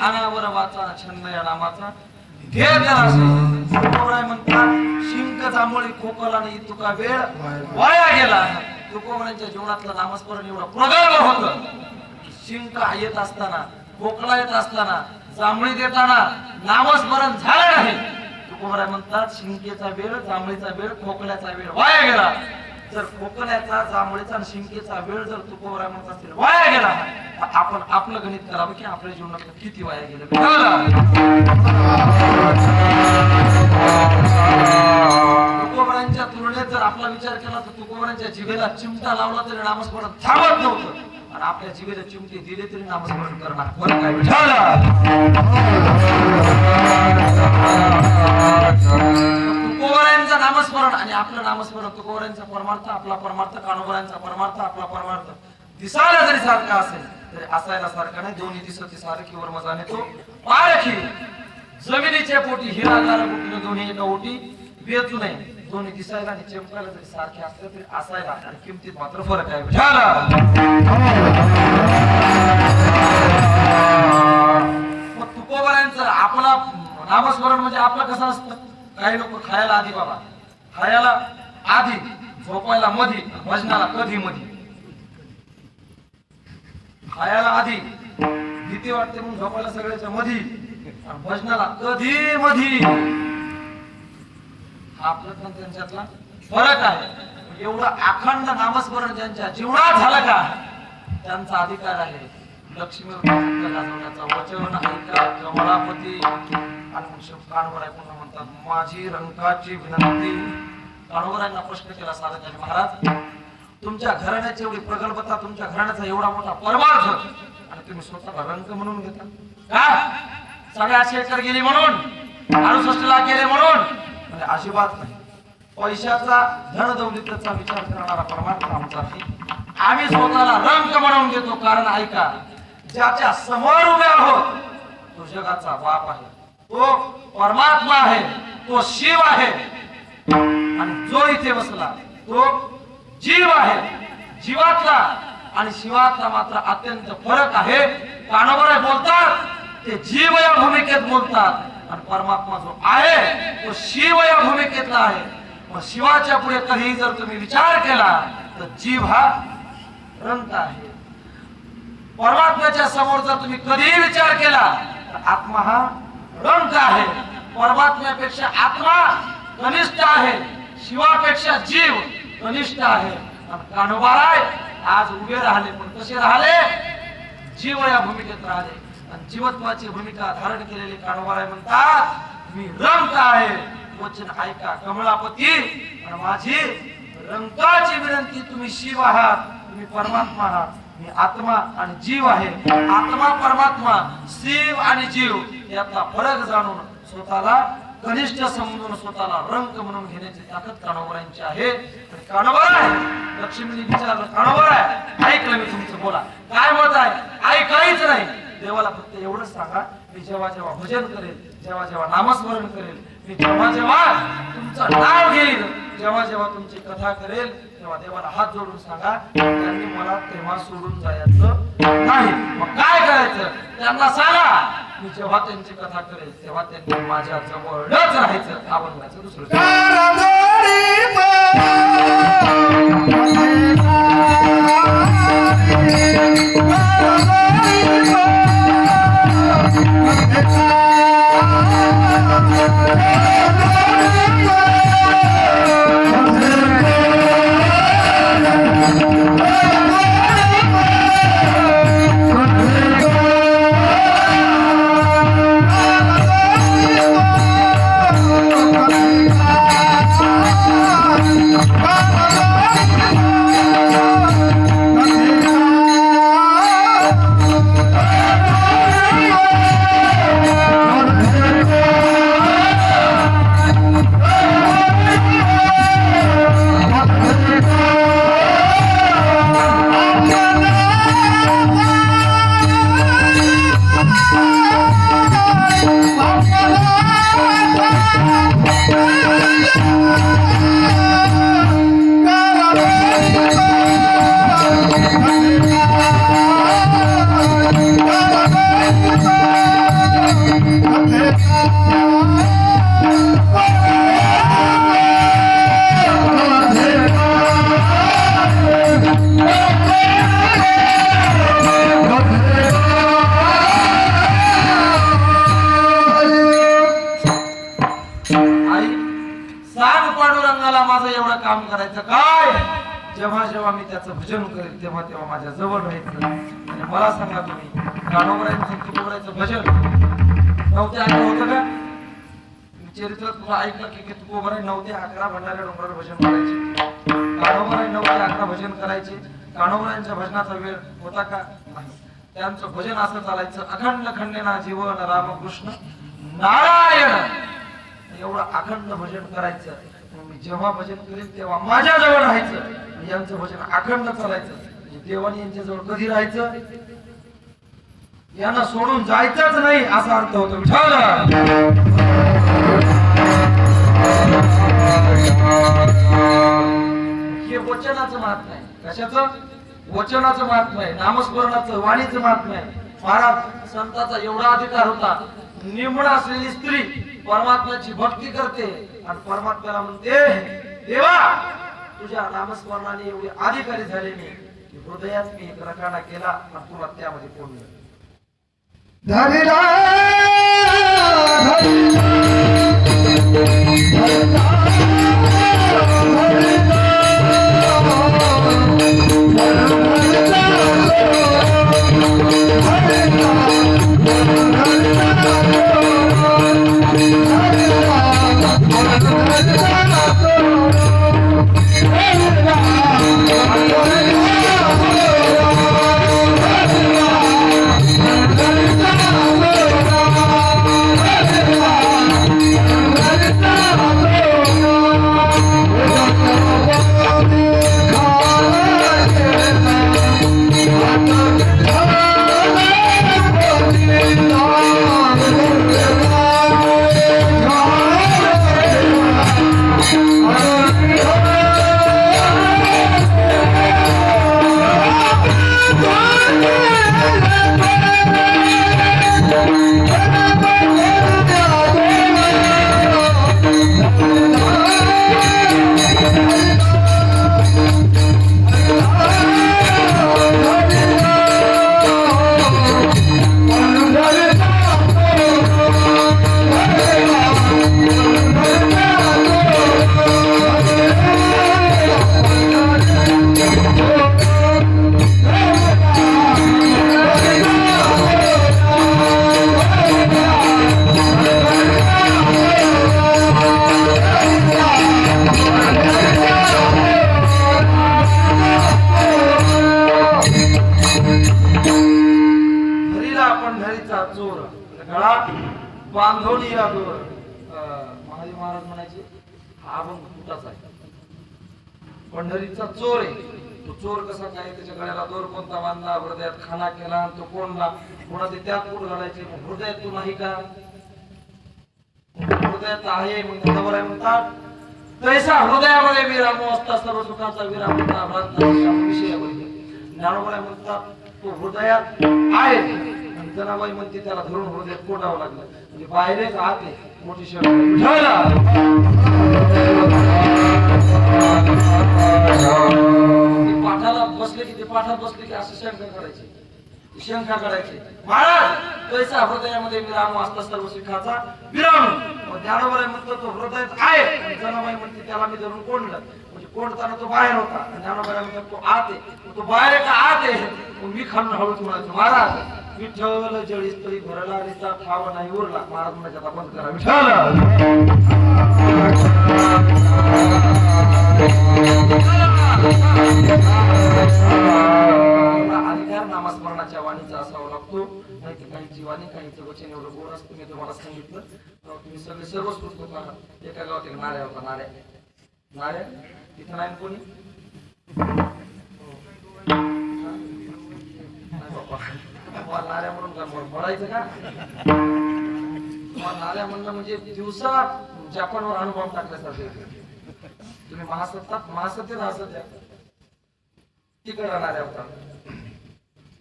अनावर वाचा छंद या नामाचा घे तुकोबराय म्हणतात, शिंक जांभळी खोकला नाही तुका वेळ वाया गेला. तुकोबरांच्या जीवनातलं नामस्मरण एवढं प्रगल्भ होतं, शिंक येत असताना, खोकला येत असताना, जांभळी देताना नामस्मरण झालं नाही. तुकोबराय म्हणतात, शिंकेचा वेळ, जांभळीचा वेळ, खोकल्याचा वेळ वाया गेला. जर खोकल्याचा, जांभळीचा आणि शिंकेचा वेळ जर तुकोबराय म्हणत असतील वाया गेला, आपण आपलं गणित करावं की आपल्या जीवनात किती वाया गेलं. तुकोबरांच्या तुलनेत जर आपला विचार केला तर तुकोबरांच्या जिभेला चिमटा लावला तरी नामस्मरण थांबत नव्हतं आणि आपल्या जिभेला चिमटे दिले तरी नामस्मरण करणार. फरक काय तुकोबरांचं नामस्मरण आणि आपलं नामस्मरण, तुकोबरांचा परमार्थ, आपला परमार्थ, कान्होबरांचा परमार्थ, आपला परमार्थ दिसायला जरी सारखा असेल तरी असायला सारखा नाही. दोन्ही दिसत सारखी वर मजा नेतो पारखी जमिनीच्या पोटी हिरा गारा दोन्ही एका ओटी वेचू नये. दोन्ही दिसायला आणि चमकायला जरी सारखे असले तरी असायला आणि किमतीत मात्र फरक आहे. मग तुकोबरांचं आपला नामस्मरण म्हणजे आपलं कसं असतं, काही लोक खायला आधी, बाबा खायला आधी, झोपायला मधी, भजनाला कधी मधी. खायला आधी भीती वाटते म्हणून झोपायला सगळ्याच्या मधी, भजनाला कधी मधी. आपलं पण त्यांच्यातला फरक आहे. एवढं अखंड नामस्मरण ज्यांच्या जीवनात झालं का त्यांचा अधिकार आहे लक्ष्मी गाजवण्याचा. वचन ऐका कमलापती. आणि कान्होबराय पुन्हा म्हणतात, माझी रंकाची विनंती. कान्होबरायांना प्रश्न केला साधकांनी, महाराज तुमच्या घराण्याची एवढी प्रगल्भता, तुमच्या घराण्याचा एवढा मोठा परमार्थ आणि तुम्ही स्वतःला रंक म्हणून घेता का? सगळ्या शेकर गेली म्हणून, 68 गेले म्हणून? म्हणजे अजिबात नाही. पैशाचा, धन दौलतीचा विचार करणारा परमार्थ आमचा नाही. आम्ही स्वतःला रंक म्हणून घेतो. कारण ऐका, ज्याच्या समोर उभे आहोत तो जगाचा बाप आहे, तो परमात्मा आहे, तो शिव आहे. आणि जो इथे बसला तो जीव आहे. जीवातला आणि शिवातला मात्र अत्यंत फरक आहे. कान्होबराय बोलतात ते जीव या भूमिकेत बोलतात आणि परमात्मा जो आहे तो शिव या भूमिकेतला आहे. मग शिवाच्या पुढे कधी जर तुम्ही विचार केला तर जीव हा रंक आहे. परमात्म्याच्या समोर जर तुम्ही कधीही विचार केला तर आत्मा हा रंक आहे. परमात्म्यापेक्षा आत्मा कनिष्ठ आहे, शिवापेक्षा जीव कनिष्ठ आहे. कान्होबराय आज उभे राहिले, पण कसे राहिले? जीव या भूमिकेत राहिले. आणि जीवत्वाची भूमिका धारण केलेले कान्होबराय म्हणतात, मी रंक आहे. वचन ऐका कमलापती. आणि माझी रंकाची विनंती, तुम्ही शिव आहात, तुम्ही परमात्मा आहात, मी आत्मा आणि जीव आहे. आत्मा, परमात्मा, शिव आणि जीव यातला फरक जाणून स्वतःला कनिष्ठ समजून स्वतःला रंग म्हणून घेण्याची ताकद कानोबरांची आहे. कानोबर आहे लक्ष्मीने विचारलं, कानोबर आहे ऐकलं मी तुमचं, बोला काय मत आहे. आई काहीच नाही, देवाला फक्त एवढंच सांगा, मी जेव्हा जेव्हा भजन करेल, जेव्हा जेव्हा नामस्मरण करेल, मी जेव्हा जेव्हा तुमचं नाव घेईल, जेव्हा जेव्हा तुमची कथा करेल, तेव्हा देवाला हात जोडून सांगा, त्यांनी मला तेव्हा सोडून जायचं नाही. मग काय करायचं त्यांना सांगा, मी जेव्हा त्यांची कथा करेल तेव्हा त्यांनी माझ्या जवळच राहायचं, आवडण्याचं दुसरं काम करायचं काय. जेव्हा जेव्हा मी त्याचं भजन करेल तेव्हा तेव्हा माझ्या जवळ राहायचं. आणि मला सांगा तुम्ही कानोबरायचं तुकोबरायचं भजन 9 ते 11 होतं का. चरित्र तुला ऐकलं की तुकोबराय 9 ते 11 भंडाऱ्या डोंगरावर भजन करायचे. कानोबराय 9 ते 11 भजन करायचे. कानोबरायांच्या भजनाचा वेळ होता का नाही. त्यांचं भजन असं चालायचं, अखंड खंडेना जीवन रामकृष्ण नारायण, एवढं अखंड भजन करायचं. मी जेव्हा भजन करेल तेव्हा माझ्या जवळ राहायचं. यांचं भजन अखंड चालायचं. म्हणजे देवाने यांच्या जवळ कधी राहायचं, यांना सोडून जायचंच नाही असा अर्थ होतो. हे वचनाचं महात्म्य आहे. कशाचं वचनाचं महात्म्य आहे, नामस्मरणाचं, वाणीचं महात्म्य आहे. महाराज संताचा एवढा अधिकार होता, निम्न असलेली स्त्री परमात्म्याची भक्ती करते आणि परमात्म्याला म्हणते, देवा तुझ्या नामस्मरणाने एवढे अधिकारी झाले मी की हृदयात मी एक रकाना केला आणि तुला त्यामध्ये कोंडलं. महादेव महाराज म्हणायचे हा अभंग कुठाचा आहे. पंढरीचा चोर आहे. तो चोर कसा काय, त्याच्या गळ्याला दोर कोणता बांधला, हृदयात खाना केला, आणि तो कोणला कोणा ते त्यात कुठं घालायचे. मग हृदयात तो नाही का, हृदयात आहे मग त्याच्यावर आहे म्हणतात. तैसा हृदयामध्ये विराम असता सर्व सुखाचा विराम होता भ्रांताच्या विषयावर. ज्ञानोबा म्हणतात तो हृदयात आहे, आणि जनाबाई म्हणते त्याला धरून हृदयात कोंडावं लागलं. म्हणजे बाहेर एक आत आहे मोठी शब्द पाठाला बसले की ते पाठात बसले की असं शंका करायची, शंका करायची. महाराज तैसा हृदयामध्ये विराम असता सर्व सुखाचा विराम. मग ज्ञानोबा म्हणतो तो हृदयात आहे, आणि जनाबाई म्हणते त्याला मी धरून कोंडलं. म्हणजे कोंडताना तो बाहेर होता, आणि ज्ञानोबा म्हणतात तो आत आहे. तो बाहेर का आत आहे. मग मी खाणं हळूच म्हणायचो महाराज विठ्ठल जळी तरी भरला रिचा ठाव नाही उरला. महाराज म्हणजे आता बंद करा विठ्ठल. अधिकार नामस्मरणाच्या वाणीचा असावा लागतो, नाही तर काहींची वाणी काहींचं वचन एवढं गोड असतं. मी तुम्हाला सांगितलं तुम्ही सगळे सर्वच पुस्तक आहात. एका गावात एक नाऱ्या होता, नाऱ्या तिथं नाही कोणी नाऱ्या म्हणून का बोलायचं का. नाऱ्या म्हणणं म्हणजे दिवसा जपानवर अनुभव टाकल्यासारखे. तुम्ही महासत्तेत असत तिकडे नाऱ्या होता.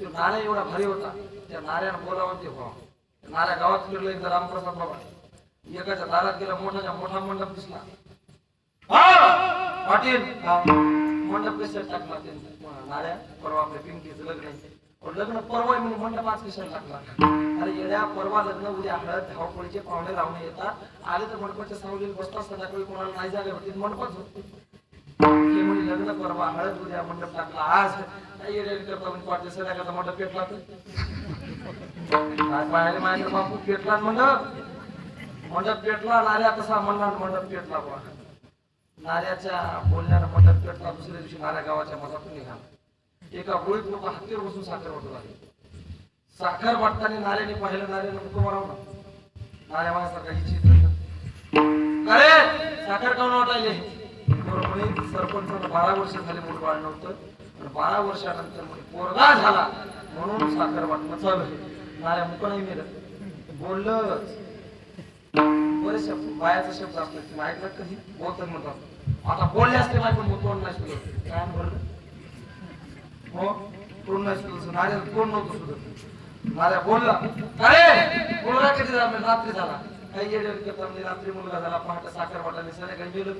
तो नाऱ्या एवढा भारी होता, त्या नाऱ्यानं बोलावं ते व्हा. नाऱ्या गावात फिरलं एकदा रामप्रसाद बाबा. एकाच्या दारात गेला, मोठा मंडप दिसला. पाटील मंडप कशाला टाकला ते नाऱ्या. परवा आपल्या पिंकीचं लग्न आहे. लग्न परवा म्हणून मंडप आज कशाला टाकला. अरे येड्या परवा लग्न उद्या हळद धावपळीचे पाहुणे रावणे येतात. आले तर मंडपाच्या सावलीत बसतात. संध्याकाळी कोणाला नाही जागा होती मंडपच होते. हे म्हणजे लग्न परवा हळद उद्या मंडप टाकला आज. पाटील सगळ्या मंडप पेटला तर पाहायला माझ्या बापू पेटला मंडप पेटला. नाऱ्या कसा म्हणणार मंडप पेटला बा. नाऱ्याच्या बोलण्यानं मंडप पेटला. दुसऱ्या दिवशी नाऱ्या गावाच्या मठातून निघाला. एका गोळीत लोक हत्तीवर बसून साखर वाटू लागले. साखर वाटताना नाऱ्याने पाहिलं. नाऱ्याने नको मारावं. नाऱ्या माझ्यासारखा हिची अरे साखर काऊन वाटायले. बरोबर सरपंचाला 12 वर्ष झाले मूल बाळ नव्हतं, पण 12 वर्षानंतर पोरगा झाला म्हणून साखर वाटणं चालू आहे. नाऱ्या मुक नाही मिळत बोललं. बरेच बायाचा शब्द असतात तुम्ही ऐकलं कधी बोलतात म्हणतात. आता बोलले असते नाही पण तोंड नाही सुद्धा काय भरलं हो तोंड नाही सुद्धा. नाऱ्या तोंड नव्हतं सुद्धा. नाऱ्या बोलला अरे मुलगा कधी झाला रात्री झाला. काही येडे करता रात्री मुलगा झाला. पहाटे साखर वाटायला संध्याकाळी मेलं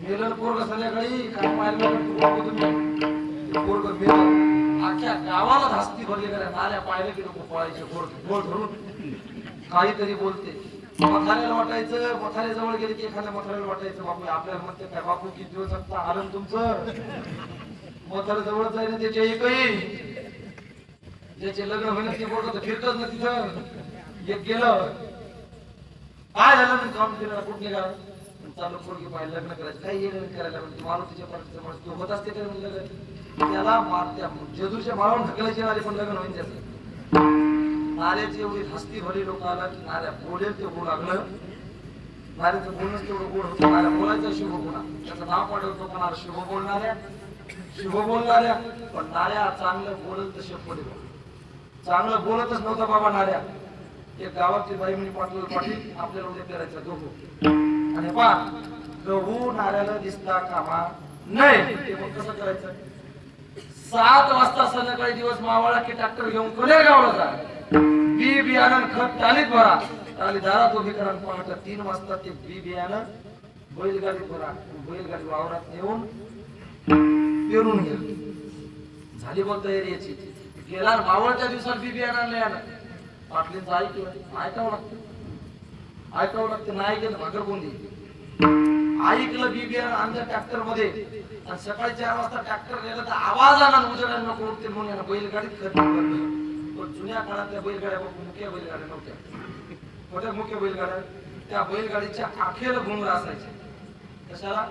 मेलं पोरग संध्याकाळी काय पाहिलं तुम्ही पोरग मेलं. अख्ख्या गावाला धास्ती भरली करा. नाऱ्या पाहिले की लोक पळायचे गोड धरून काहीतरी बोलते. मथाऱ्याला वाटायचं. मथाऱ्या जवळ गेले की एखाद्या मथाऱ्याला वाटायचं बापू आपल्याला म्हणते काय बापू किती दिवस आता आलं तुमचं. मथाऱ्या जवळ जाईल ना त्याच्या एकही ज्याचे लग्न होईल ते बोलत फिरतच ना तिथं. एक गेलं काय झालं म्हणून काम केलं कुठं निघालं चालू पोरगी पाहिजे लग्न करायचं काही येणं करायला म्हणजे मारुतीच्या पाठीचं म्हणून तो होत असते काय म्हणलं त्याला मारत्या जेजूच्या माळावून ढकलायचे नारे पण लग्न होईल त्याचं. नाऱ्याची एवढी हस्ती भरली लोक आला की नाऱ्या बोलेल ते बोल लागलं. नाऱ्याचं बोलणंच तेवढं गोड होतं. नाऱ्या बोलायचं शुभ गुणा त्याचं नाव पाठवतो पण शुभ बोलणाऱ्या शुभ बोलणाऱ्या. पण नाऱ्या चांगलं बोलत तर शेपडे चांगलं बोलतच नव्हता बाबा नाऱ्या. एक गावाची बाई म्हणे पाटील आपल्याला उद्या करायचं गहू आणि पा गहू नाऱ्याला दिसता कामा नाही. ते मग कसं करायचं 7 वाजता संध्याकाळी दिवस मावळा की ट्रॅक्टर घेऊन कोण्या गावाला जा. बी बियाणं खत टालीत भरा. टाली दारात उभी करा. पहाटे 3 वाजता ते बी बियाणं बैलगाडीत भरा. बैलगाडी वावरात नेऊन पेरून घ्या. झाली बोल तयारी याची. गेला मावळच्या दिवसात बी बियाणं आणले पाटलींचं ऐकावं लागतं नाही गेलं भाकर कोणती ऐकलं बी बियाणं आमच्या ट्रॅक्टर मध्ये. आणि सकाळी 4 वाजता ट्रॅक्टर गेलं तर आवाज आला उजेडाला नको उठते म्हणून यानं बैलगाडीत खत पण जुन्या काळातल्या बैलगाड्या मुख्य बैलगाड्या नव्हत्या. मोठ्या मुख्य बैलगाड्या त्या बैलगाडीच्या आखेला घुंगर असायचे. कशाला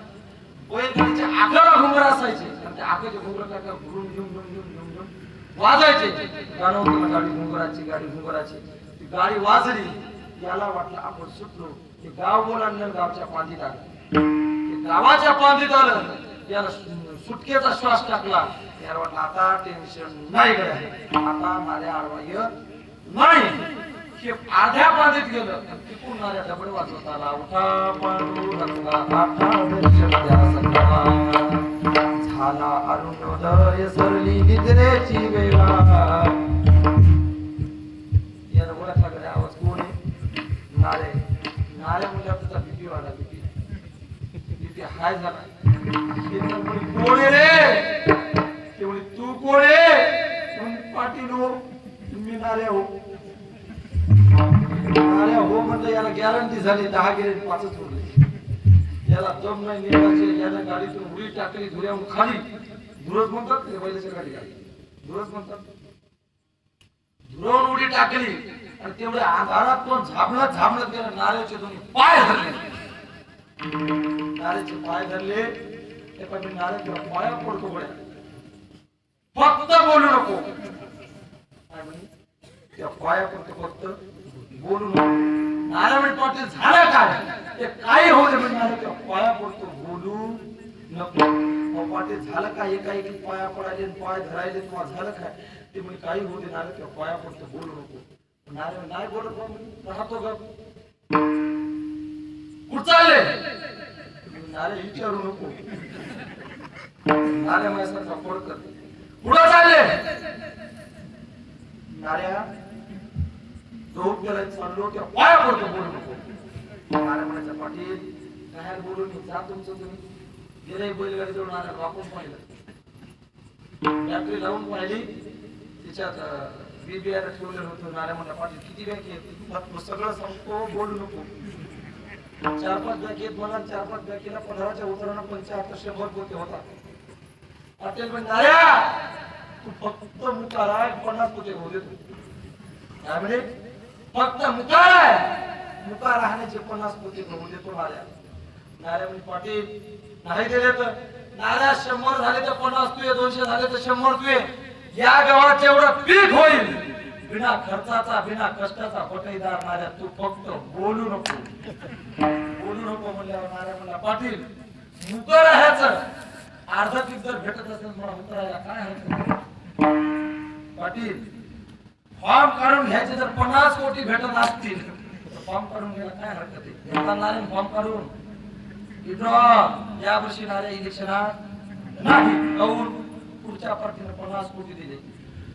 बैलगाडीच्या आखेला घुंगर असायचे. आणि त्या आखेचे घुंगर टाका घुरून घेऊन वाजायचे. गाणं होतं गाडी घुंगराची ती गाडी वाजली, याला वाटलं आपण सुटलो. ते गाव ओलांडलं, गावच्या पांदीत आलं. ते गावाच्या पांदीत आलं, याला सुटकेचा श्वास टाकला. याला वाटलं आता टेन्शन नाही गड्या, आता माझ्या आडवा येत नाही. हे अर्ध्या पांदीत गेलं, तिकून नाऱ्या डबड वाजवत आला. उठा पांडुरंगा आता दर्शन द्या सखा, झाला अरुणोदय सरली निद्रेची वेळा. याला ओळखला गड्या, आवाज कोण आहे? नारे. नारे म्हणजे तुझा बीपी वाढला, बीपी हाय झाला. कोण आहे रे? ते म्हणे तू कोण आहे? पाटील हो, मी नाऱ्या हो. नाऱ्या हो म्हणलं, याला गॅरंटी झाली 10 गेले 5च उरले. याला दम नाही निघायचे. याला गाडीतून उडी टाकली, धुऱ्याहून खाली. धुरच म्हणतात ते बैलाच्या गाडी, धुरच म्हणतात. धुरावून उडी टाकली आणि तेवढ्या अंधारात पण झाबळत झाबळत गेला. नाऱ्याचे दोन्ही पाय धरले, नाऱ्याचे पाय धरले. ते पण नाऱ्याच्या पाया पडतो बड्या, फक्त बोलू नको. त्या पाया पडतो, फक्त बोलू नको. नारायण पाटील झालं काय? ते काही होऊ दे, नाऱ्याच्या पाया पडतो, बोलू नको. पाटील झालं काय? एका एकी पाया पडायले, पाय धरायले, किंवा झालं काय? ते म्हणजे काही होऊ दे, नाऱ्याच्या पाया पडतो, बोलू नको. नारायण नाही बोलत, राहतो ग. कुठं चालले? नारे विचारू नको. नाऱ्या माझ्यासारखा फोड कर. कुठं चालले? नाऱ्या झोप गेला, चाललो, त्या पाया पडतो, बोलू नको. नाऱ्या म्हणायचा पाटील काय बोलू मी, जा तुमचं तुम्ही. गेले बैलगाडी जवळ नाऱ्या वापस पाहिलं, बॅटरी लावून पाहिली, तिच्यात बीबीआर ठेवलेलं होतं. नाऱ्या म्हणला पाटील किती बॅग येत? सगळं सांगतो, बोलू नको. 4-5 बॅग येत मला, 4-5 बॅगेला 15च्या उतरानं 75-100 पोते होता. पाटील म्हणजे नाऱ्या तू फक्त मुकार आहे, 50 पोते होऊ दे. तू काय म्हणे? फक्त मुकार आहे, मुकार राहण्याचे 50 पोते होऊ देतो नाऱ्या. नाऱ्या म्हणजे पाटील नाही दिले तर नाऱ्या 100 झाले तर 50 तुये, 200 झाले तर 100 तुये. या गावात एवढं पीक होईल बिना खर्चाचा, बिना कष्टाचा पटईदार. नाऱ्या तू फक्त बोलू नको, बोलू नको. म्हणल्यावर नाऱ्या म्हणला पाटील मुकर ह्याच अर्धा पीक जर भेटत असेल मला उतरायला काय हरकत? पाटील फॉर्म काढून घ्यायचे जर 50 कोटी भेटत असतील तर फॉर्म काढून घ्यायला काय हरकत आहे? घेता नाऱ्या फॉर्म काढून या वर्षी नाऱ्या इलेक्शनात नाही, काऊन? पुढच्या पार्टीने 50 कोटी दिले.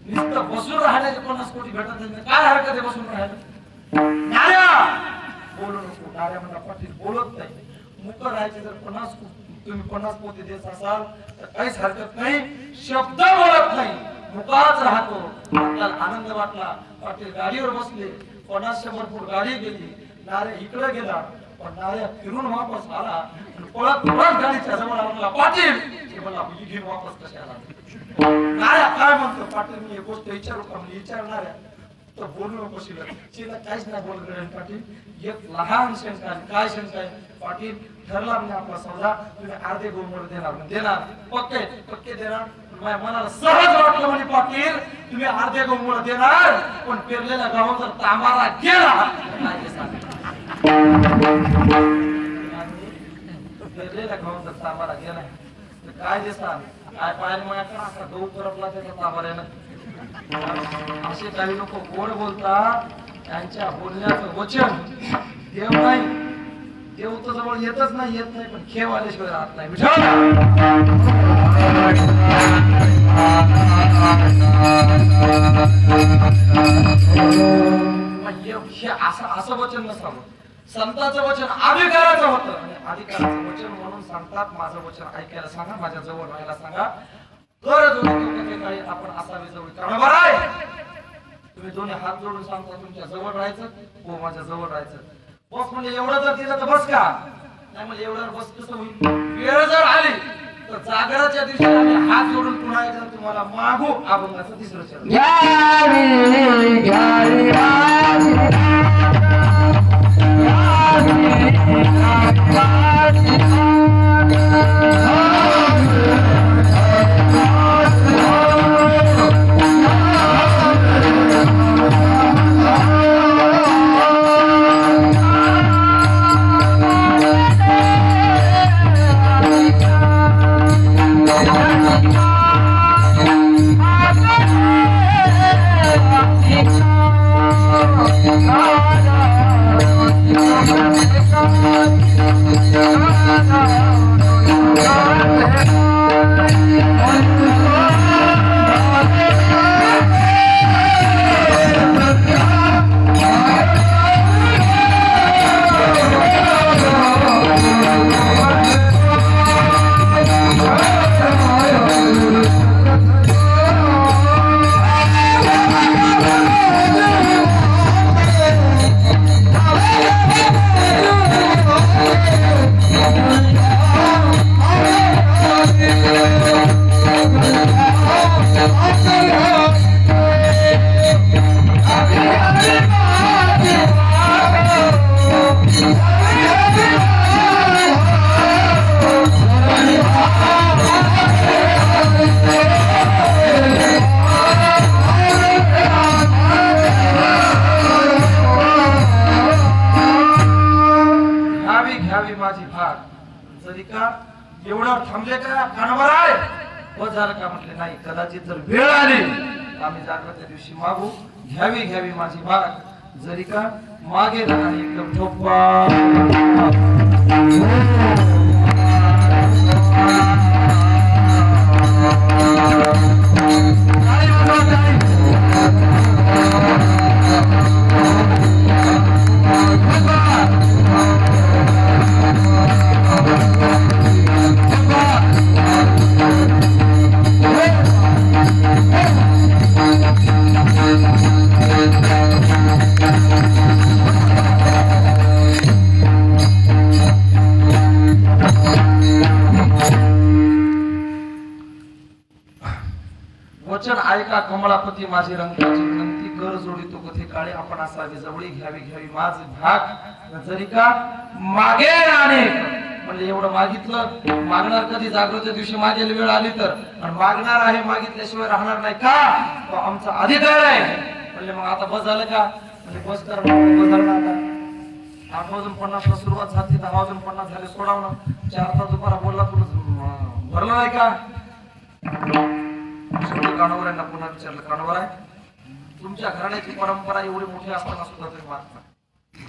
नुसतं बसून राहण्याचे 50 कोटी भेटत नाही, काय हरकत आहे बसून राहायला? नाऱ्या बोलू नको. नाऱ्या म्हणला पाटील बोलत नाही, मुक राहायचे जर 50 तुम्ही 50 पोते देत असाल तर काहीच हरकत नाही. शब्द बोलत नाही, मुकाच राहतो. आपल्याला आनंद वाटला. पाटील गाडीवर बसले, 50-100 फूट गाडी गेली. नाऱ्या इकडे गेला, पण नाऱ्या फिरून वापस आला, पळत पळत गाडीच्या जवळ आला. पाटील हे मला घेऊन वापस कसे आला? नाऱ्या काय म्हणतो? पाटील मी एक गोष्ट विचारू का? म्हणजे विचारणाऱ्या तर बोलू नको. शिला काहीच नाही बोलत गड्या. पाटील एक लहान शंका आहे. काय शंका आहे? पाटील ठरला म्हणजे आपला सौदा, तुम्ही अर्धे गोमर देणार, देणार पक्के पक्के देणार. माझ्या मनाला सहज वाटलं म्हणजे पाटील तुम्ही अर्धे गोमर देणार, पण पेरलेल्या गावात जर तांबारा गेला नाही सांग. पेरलेल्या गावात जर तांबारा गेला तर काय देसान? काय पाहिजे माझ्या असा गहू करपला त्याचा तांबाऱ्यानं. असे काही लोक गोड बोलतात, त्यांच्या बोलण्याचं वचन देव नाही. देव तर जवळ येतच नाही, येत नाही, पण खेळ आल्याशिवाय राहत नाही. असं वचन नसावं. संतांचं वचन अधिकाराचं होतं आणि अधिकाराचं वचन म्हणून सांगतात माझं वचन ऐकायला सांगा, माझ्या जवळ राहायला सांगा. तर काही आपण असावे जवळ. कारण बरं आहे तुम्ही दोन्ही हात जोडून सांगता तुमच्या जवळ राहायचं, हो माझ्या जवळ राहायचं. बस म्हणजे एवढं जर दिलं तर बस का? नाही म्हणजे एवढं बस कसं होईल? वेळ जर आली तर जागराच्या दिवशी आम्ही हात जोडून पुन्हा एकदा तुम्हाला मागू अभंगाचं 3रं चरण. घ्यावी घ्यावी माझी भाग जरी का एवढं थांबले का कानावर आहे व झालं का म्हटले नाही कदाचित जर वेळ आली तर आम्ही जागृत दिवशी मागू घ्यावी घ्यावी माझी भाग जरी का मागे राहणे एकदम झोपा वचन ऐका कमलापती माझी रंगाची विनंती कर जोडी तो कथे काळे आपण असावे जवळी घ्यावी घ्यावी माझे भाग जरी का मागे राहणे म्हणजे एवढं मागितलं मागणार कधी जागृतीच्या दिवशी मागेल वेळ आली तर आणि मागणार आहे मागितल्याशिवाय राहणार नाही का तो आमचा अधिकार आहे म्हणजे मग आता बस झालं का म्हणजे बस कर बस झालं आता 8:50 ला सुरुवात झाली 10:50 झाले सोडावणं 4 तास दुपारा बोलला तुला भरलं नाही का कानवर यांना पुन्हा विचारलं कानवर आहे तुमच्या घराण्याची परंपरा एवढी मोठी असताना सुद्धा तुम्ही मागता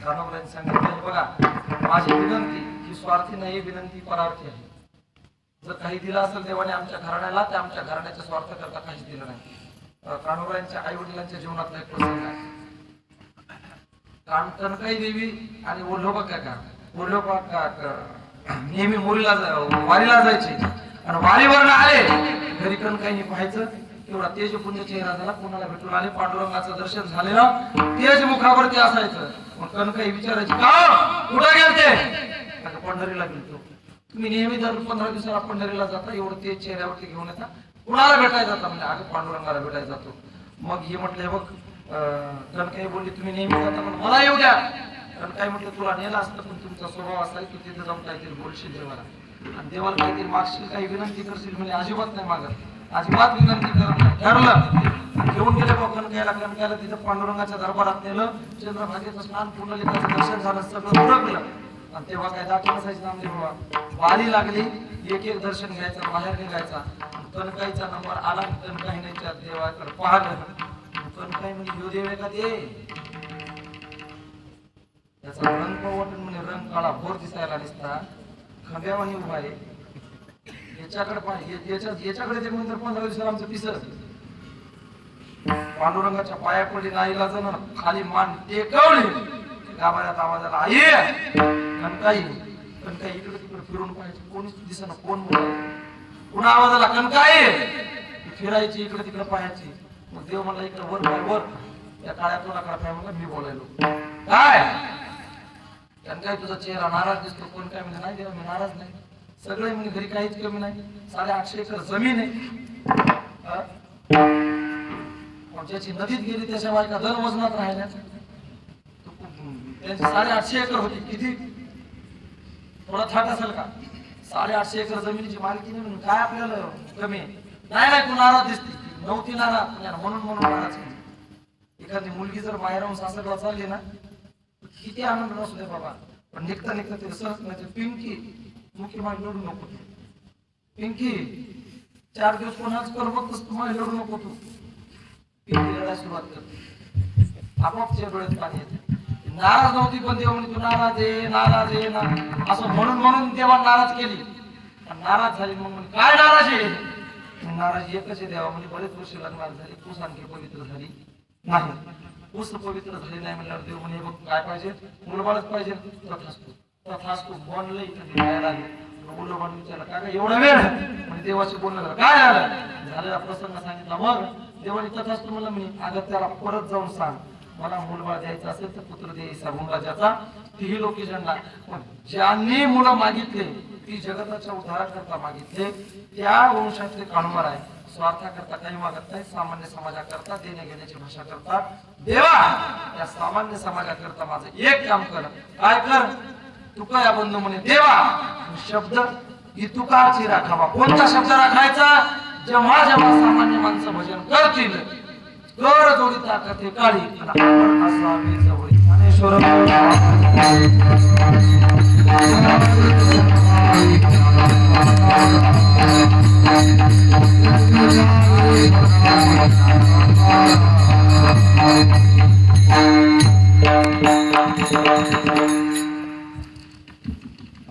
कानवर यांनी सांगितलं बघा माझी विनंती ही स्वार्थी नाही विनंती परार्थी आहे जर काही दिलं असेल देवाने आमच्या घराण्याला ते आमच्या घराण्याच्या स्वार्थ करता काहीच दिलं नाही कानवर यांच्या आई वडिलांच्या जीवनातला एक प्रसंग आहे कणकाई देवी आणि ओल्होबा काका ओल्होबा काका नेहमी वारीला जायचे आणि वारीवर आले घरी कणकाईने पाहायचं एवढा तेज पुण्य चेहरा झाला कोणाला भेटून आले पांडुरंगाचं दर्शन झालेलं तेज मुखावरती असायचं मग कणकाई विचारायची का कुठे गेलते पंढरीला गेलतो तुम्ही नेहमी दर 15 दिवसाला पंढरीला जाता एवढं तेज चेहऱ्यावरती घेऊन येता कुणाला भेटायला जाता म्हणजे अगं पांडुरंगाला भेटायला जातो मग हे म्हटले बघ कणकाई बोलली तुम्ही नेहमी जाता पण मला येऊ द्या कणकाई म्हटलं तुला नेलं असतं पण तुमचा स्वभाव असा तू तिथे जाऊन काहीतरी बोलशील देवाला आणि देवाला काहीतरी मागशील काही विनंती करशील म्हणजे अजिबात नाही मागत अजिबात विनंती करत नाही ठरलं घेऊन गेले कणकाईला तिथं पांडुरंगाच्या दरबारात नेलं चंद्रभागेचं स्नान पुंडलिकाचं दर्शन झालं सगळं उरकलं आणि तेव्हा काय दाखल असायचं नामदेव बाबा वारी लागली एक दर्शन घ्यायचं बाहेर निघायचा कणकाईचा नंबर आला कणकाईच्या देवाकडे पाहिलं कणकाई म्हणजे ह्यो देव आहे का ते त्याचा रंग वाटून म्हणजे रंग काळा भोर दिसायला दिसता खंब्यावानी उभा आहे याच्याकडे पाहिजे याच्याकडे ते म्हणजे 15 दिवसाला आमचं पिसर पांडुरंगाच्या पाया पडली नाहीला जाणार खाली मान टेकवली गाभाऱ्यात आवाजाला आई कणकाई इकडे तिकडे फिरून पाहायची कोणीच दिसेना कोण बोलायचं पुन्हा आवाजाला कणकाई फिरायची इकडे तिकडे पाहायची मग देव म्हणला इकडे वर पाय वर त्या काळ्या तोंडाकडे पाय म्हणला मी बोलायलो काय कणकाई तुझा चेहरा नाराज दिसतो कोण काय म्हणजे नाही देवा मी नाराज नाही सगळे म्हणजे घरी काहीच कमी नाही 850 एकर जमीन आहे ज्याची नदीत गेली त्याच्या बायका दर वजनात राहिल्या त्यांची 850 एकर होती किती थोडा थाट असेल का 850 एकर जमिनीची मालकी नाही म्हणून काय आपल्याला कमी नाही तू नाराज दिसते नव्हती नाराज म्हणून नाराज एखादी मुलगी जर बाहेरून सासरला चालली ना किती आनंद असू दे बाबा पण निघता ते सहज म्हणजे पिंकी मुख्य माझी लढू नको तू पिंकी 4 दिवस कोणाच करमतच तुम्हाला लढू नको तू पिंकी लढायला सुरुवात करते आपोआप डोळ्यात पाणी येते नाराज नव्हती पण देव म्हणजे तू नाराज आहे ना असं म्हणून देवा नाराज केली नाराज झाली मग काय नाराज आहे नाराज एकच आहे देवा म्हणजे बरेच वर्ष लग्नात झाली तू आणखी पवित्र झाली नाही ऊस पवित्र झाली नाही म्हणल्यावर देव म्हणे बघ काय पाहिजे मुलबाळच पाहिजे तथास्तु बनलं इथे बाहेर आले मुलं बन विचारलं काय एवढा वेळ म्हणजे देवाशी बोलणं काय झालेला प्रसंग सांगितला मग देवाने तथास्तु म्हणलं म्हणे अगं त्याला परत जाऊन सांग मला मुलबाळ द्यायचं असेल तर पुत्र द्यायचा भूमराजाचा तीही लोकेशनला ज्यांनी मुलं मागितले ती जगताच्या उद्धाराकरता मागितले त्या वंशातले कानवर आहे स्वार्थाकरता काही मागत नाही, सामान्य समाजाकरता देणे घेण्याची भाषा करतात. देवा या सामान्य समाजाकरता माझं एक काम कर. काय कर? तुका या बंधू म्हणे देवा शब्द ही तुकारची राखावा. कोणता शब्द राखायचा? जेव्हा जेव्हा सामान्य माणसं भजन करतील कर जोडीता कथे काळी आणि आपण असावे जवळी. ज्ञानेश्वर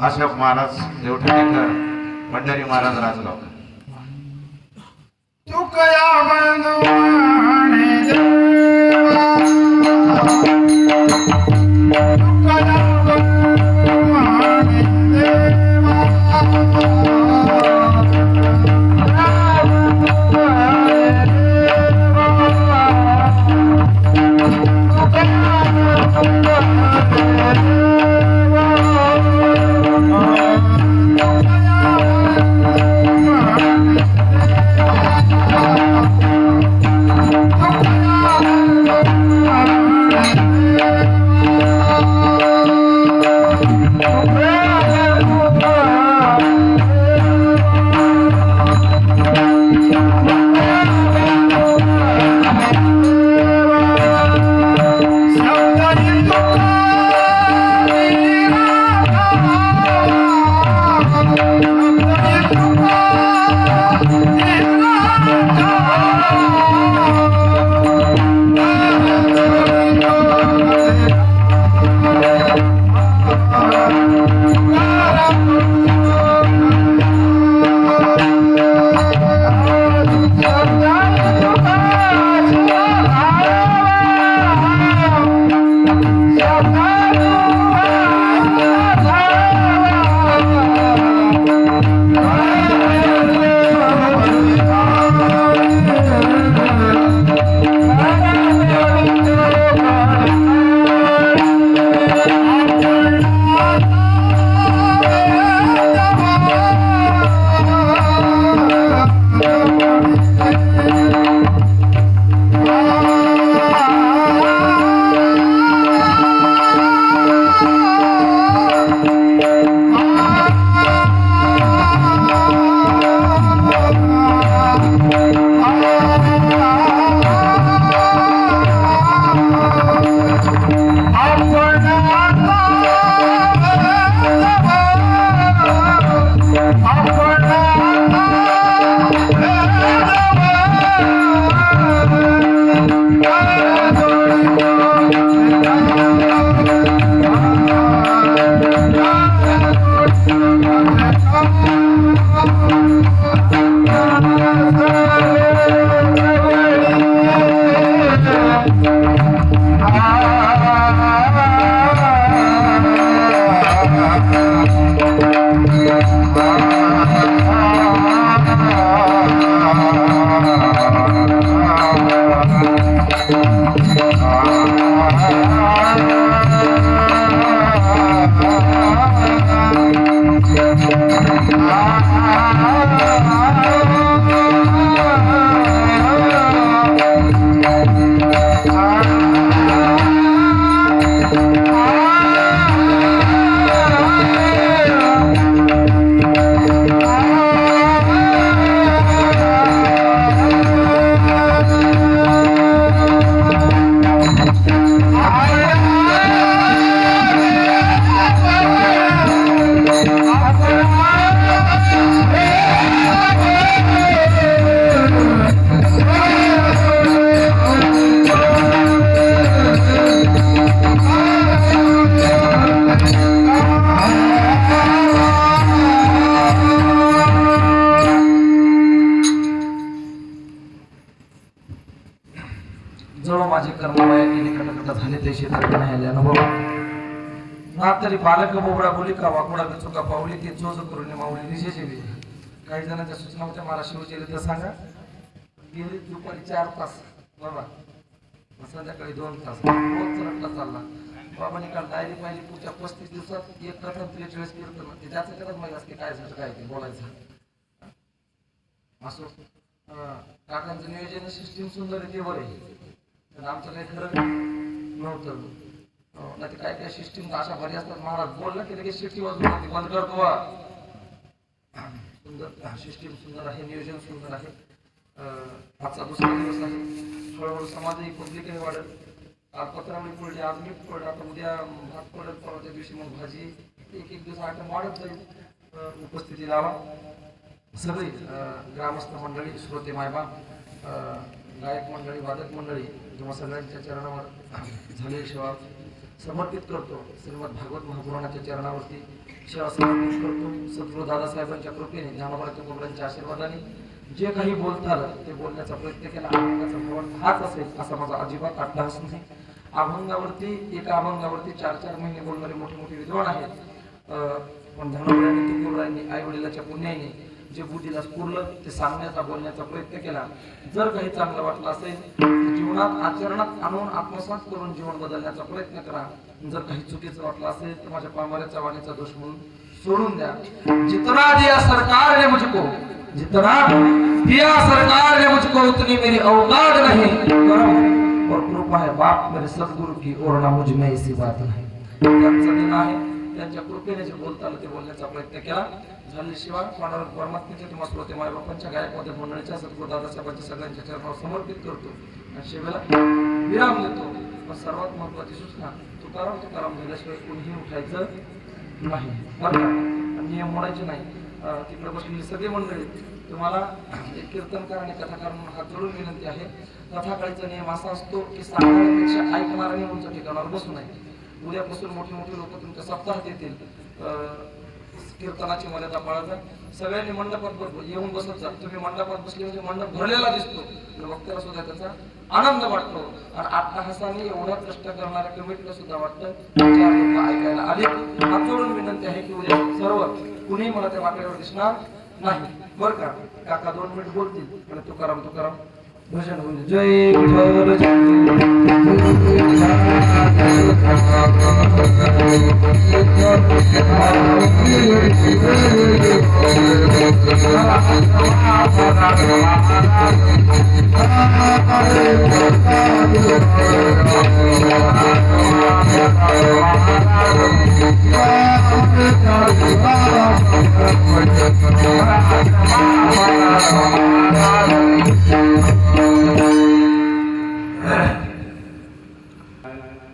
अशोक महाराज देवठाणेकर, पंढरी महाराज राजगाव. तुकया बंधुवाने देवा, तुकया बंधुवाने देवा, माझे कर्म वाया गेले, कटकट झाले ते शेतात नाही आले अनुभव ना तरी बालक बोबडा बोली का वाकुडा चुका पावली ते जोज करून माऊली निशेचे बी. काही जणांच्या सूचना होत्या मला शिवजीला तर सांगा. गेली दुपारी 4 तास बाबा, संध्याकाळी 2 तास रोज रट्टा चालला. बाबांनी काल डायरी पाहिली पुढच्या 35 दिवसात एक कथा 43 कीर्तन ते त्याचं करत माहिती असते काय झालं काय ते बोलायचं असो. काकांचं नियोजन सिस्टीम सुंदर आहे ते बरं आहे, पण आमचं काही खरं नव्हतं. नाही काय काय सिस्टीम अशा बऱ्या असतात, महाराज बोलला की लगेच शिट्टी वाजवून बंद करतो बा. सुंदर सिस्टीम सुंदर आहे, नियोजन सुंदर आहे. आजचा दुसरा दिवस आहे, हळूहळू समाजही पब्लिकही वाढेल. आज पत्रावळी पडली, आज मीठ पडलं, आता उद्या भात पडेल, परवाच्या दिवशी मग भाजी, एक एक दिवस आयटम वाढत जाईल. उपस्थिती लावा सगळी ग्रामस्थ मंडळी, श्रोते मायबा, गायक मंडळी, वादक मंडळी, जेव्हा सगळ्यांच्या चरणावर झालेली सेवा समर्पित करतो. श्रीमद भागवत महापुराणाच्या चरणावरती सेवा समर्पित करतो. सद्गुरू दादासाहेबांच्या कृपेने, ज्ञानोबाच्या मुलांच्या आशीर्वादाने जे काही बोलता आलं ते बोलण्याचा प्रयत्न केला. अभंगाचा भावार्थ हाच असेल असा माझा अजिबात अट्टहास नाही. अभंगावरती, एका अभंगावरती 4-4 महिने बोलणारे मोठे मोठे विद्वान आहेत. पण धनोबरांनी, तुकोबरांनी, आई वडिलाच्या पुण्याने जे बुद्धीला स्फुरलं ते सांगण्याचा, बोलण्याचा प्रयत्न केला. जर काही चांगलं वाटलं असेल तर जीवनात आचरणात आणून आत्मसात करून जीवन बदलण्याचा प्रयत्न करा. जर काही चुकीचं वाटलं असेल तर माझ्या पामाऱ्याचा वाणीचा दोष म्हणून सोडून द्या. जितना दिया सरकार ने मुझको, जितना दिया सरकार ने मुझको, उतनी मेरी औकात नहीं. करम और कृपा है बाप मेरे सद्गुरु की, और ना मुझ में ऐसी बात नहीं. त्यांचं दिन आहे, त्यांच्या कृपेने जे बोलता आलं ते बोलण्याचा प्रयत्न केला. झाल्याशिवाय परमात्म्याच्या किंवा श्रोते मायबापांच्या, गायकवाद्य मंडळीच्या, सद्गुरू दादासाहेबांच्या सगळ्यांच्या चरणावर समर्पित करतो आणि शेवेला विराम देतो. पण सर्वात महत्वाची सूचना, तुकाराम झाल्याशिवाय कोणीही उठायचं नाही बरं का. नियम मोडायचे नाही. तिकडे बसलेली सगळी मंडळी, तुम्हाला एक कीर्तनकार आणि कथाकार म्हणून हात जोडून विनंती आहे. कथाकाळीचा नियम असा असतो की सांगण्यापेक्षा ऐकणाऱ्याने उंच ठिकाणावर बसू नये. उद्यापासून मोठी मोठी लोक तुमच्या सप्ताहात येतील. कीर्तनाची मर्यादा पाळायचा. सगळ्यांनी मंडपात येऊन बसत जा. तुम्ही मंडपात बसले म्हणजे मंडप भरलेला दिसतो, वक्त्याला सुद्धा त्याचा आनंद वाटतो. आणि अट्टहासाने एवढा कष्ट करणाऱ्या कमिटीला सुद्धा वाटतं 4 लोक ऐकायला आले. हात जोडून विनंती आहे की उद्या सर्व कुणीही मला त्या वाकड्यावर दिसणार नाही बरं का. काका 2 मिनिट बोलतील आणि तुकाराम भजन होईल. जय विठ्ठल, जय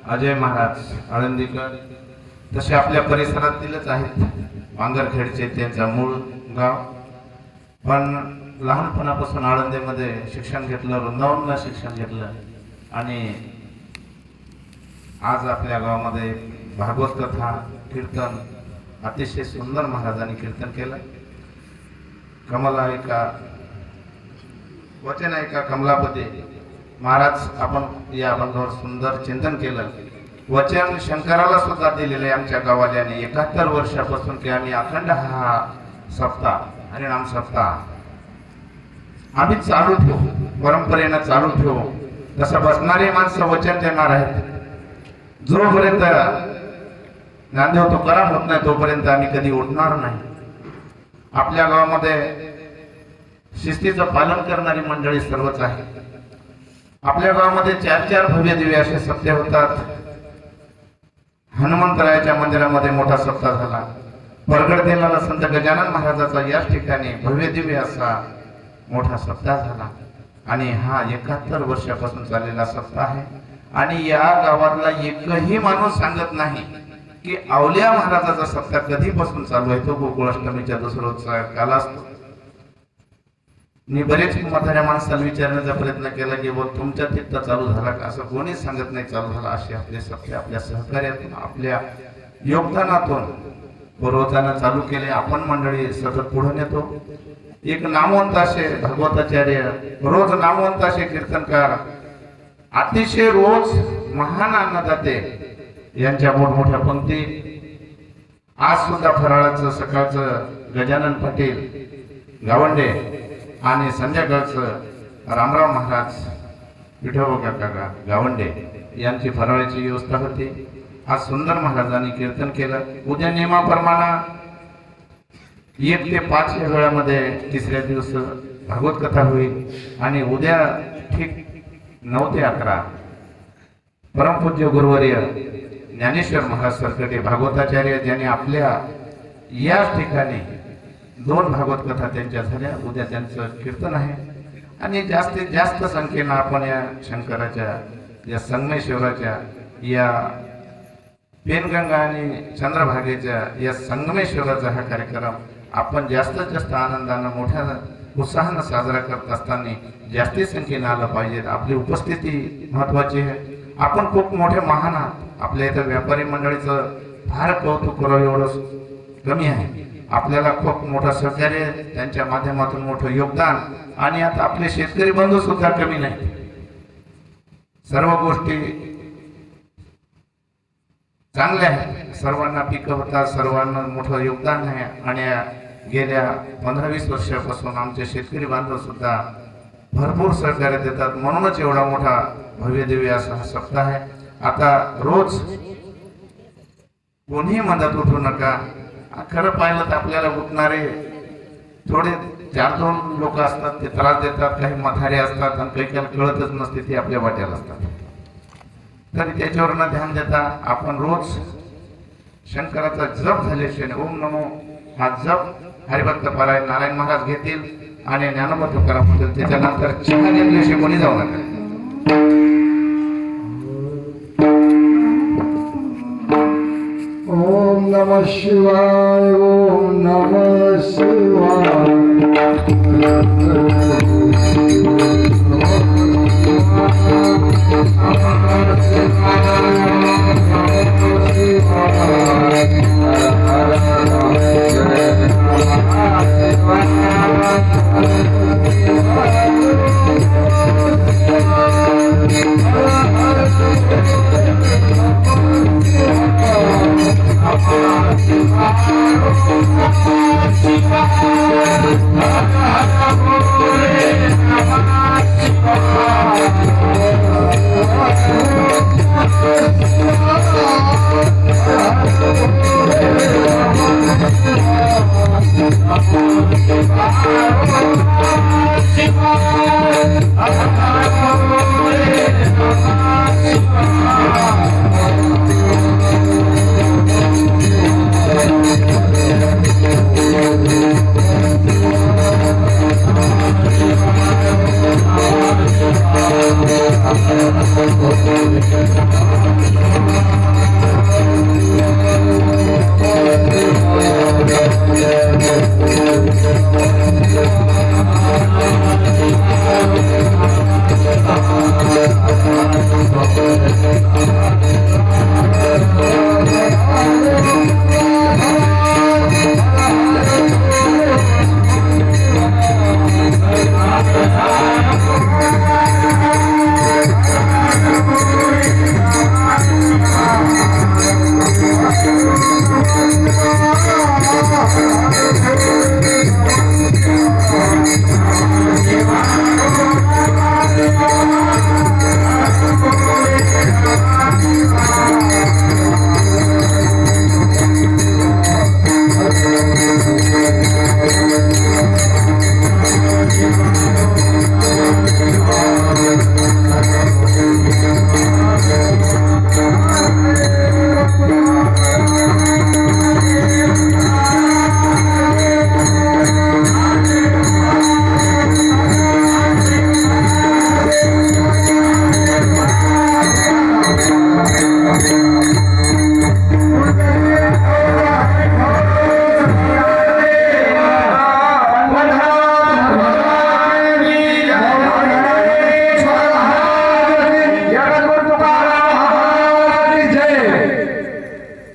अजय महाराज आळंदीकर तसे आपल्या परिसरातीलच आहेत. वांगरखेडचे त्यांचा मूळ गाव, पण लहानपणापासून आळंदीमध्ये शिक्षण घेतलं, वृंदावनला शिक्षण घेतलं आणि आज आपल्या गावामध्ये भागवत कथा, कीर्तन अतिशय सुंदर महाराजांनी कीर्तन केलं. वचनायिका कमलापती महाराज, आपण या अभंगावर सुंदर चिंतन केलं. वचन शंकराला सुद्धा दिलेले आमच्या गावाल्याने 71 वर्षापासून की आम्ही अखंड हा सप्ताह, हरिनाम सप्ताह आम्ही चालू ठेवू, परंपरेनं चालू ठेवू. तसं बसणारी माणसं वचन देणार आहेत. जोपर्यंत ज्ञानदेव तुकाराम होत नाही तोपर्यंत आम्ही कधी उठणार नाही. आपल्या गावामध्ये शिस्तीचं पालन करणारी मंडळी सर्वच आहे. आपल्या गावामध्ये 4-4 भव्य दिवे असे सप्ते होतात. हनुमंतरायाच्या मंदिरामध्ये मोठा सप्ताह झाला. परगड देणारा संत गजानन महाराजाचा याच ठिकाणी भव्य दिव्य असा मोठा सप्ताह झाला आणि हा 71 वर्षापासून चाललेला सप्ताह आहे. आणि या गावातला एकही माणूस सांगत नाही की अवलिया महाराजाचा सप्ताह कधीपासून चालू आहे. तो गोकुळाष्टमीच्या दुसऱ्या काल असतो. मी बरेच म्हाताऱ्या माणसाला विचारण्याचा प्रयत्न केला की तुमच्या तिथं चालू झाला का, असं कोणीच सांगत नाही चालू झाला. असे आपले सप्ते आपल्या सहकार्यातून, आपल्या योगदानातून पूर्वजांना चालू केले. आपण मंडळी सतत पुढे नेतो. एक नामवंत असे भगवताचार्य, रोज नामवंत असे कीर्तनकार, अतिशय रोज महान अन्नदाते यांच्या मोठमोठ्या पंक्ती. आज सुद्धा फराळाचं सकाळचं गजानन पाटील गावंडे आणि संध्याकाळचं रामराव महाराज विठोबा काका गावंडे यांची फराळाची व्यवस्था होती. आज सुंदर महाराजांनी कीर्तन केलं. उद्या नियमाप्रमाणे 1 ते 5 या वेळामध्ये तिसऱ्या दिवस भागवत कथा होईल आणि उद्या ठीक 9 ते 11 परमपूज्य गुरुवर्य ज्ञानेश्वर महाराज सरकटे भागवताचार्य ज्यांनी आपल्या याच ठिकाणी 2 भागवत कथा त्यांच्या झाल्या. उद्या त्यांचं कीर्तन आहे आणि जास्तीत जास्त संख्येनं आपण या शंकराच्या या संगमेश्वराच्या या पेनगंगा आणि चंद्रभागेच्या या संगमेश्वराचा हा कार्यक्रम आपण जास्तीत जास्त आनंदानं मोठ्या उत्साहानं साजरा करत असताना जास्ती संख्येनं आलं पाहिजे. आपली उपस्थिती महत्वाची आहे. आपण खूप मोठे महान आहात. आपल्या इथं व्यापारी मंडळीचं फार कौतुक करावं एवढं कमी आहे. आपल्याला खूप मोठं सहकार्य, त्यांच्या माध्यमातून मोठं योगदान आणि आता आपले शेतकरी बंधू सुद्धा कमी नाही. सर्व गोष्टी चांगल्या आहेत. सर्वांना पिकं होतात, सर्वांना मोठं योगदान आहे आणि गेल्या 15-20 वर्षापासून आमचे शेतकरी बांधव सुद्धा भरपूर सहकार्य देतात. म्हणूनच एवढा मोठा भव्य दिव्य असा हा सप्ताह आहे. आता रोज कोणीही मदत उठू नका. खरं पाहिलं तर आपल्याला उठणारे थोडे 4-2 लोक असतात, ते त्रास देतात. काही म्हातारे असतात आणि काही कळतच नसते, ते आपल्या वाट्याला असतात. तरी त्याच्यावर न ध्यान देता आपण रोज शंकराचा जप झाल्याशिवाय ओम नमो हा जप हरिभक्त पारायण नारायण महाराज घेतील आणि ज्ञानोबा तुकाराम म्हणतील. त्याच्यानंतर चहा घेतल्याशिवाय कोणी जाऊ नका. ओम नमः शिवाय ओम नमः शिवाय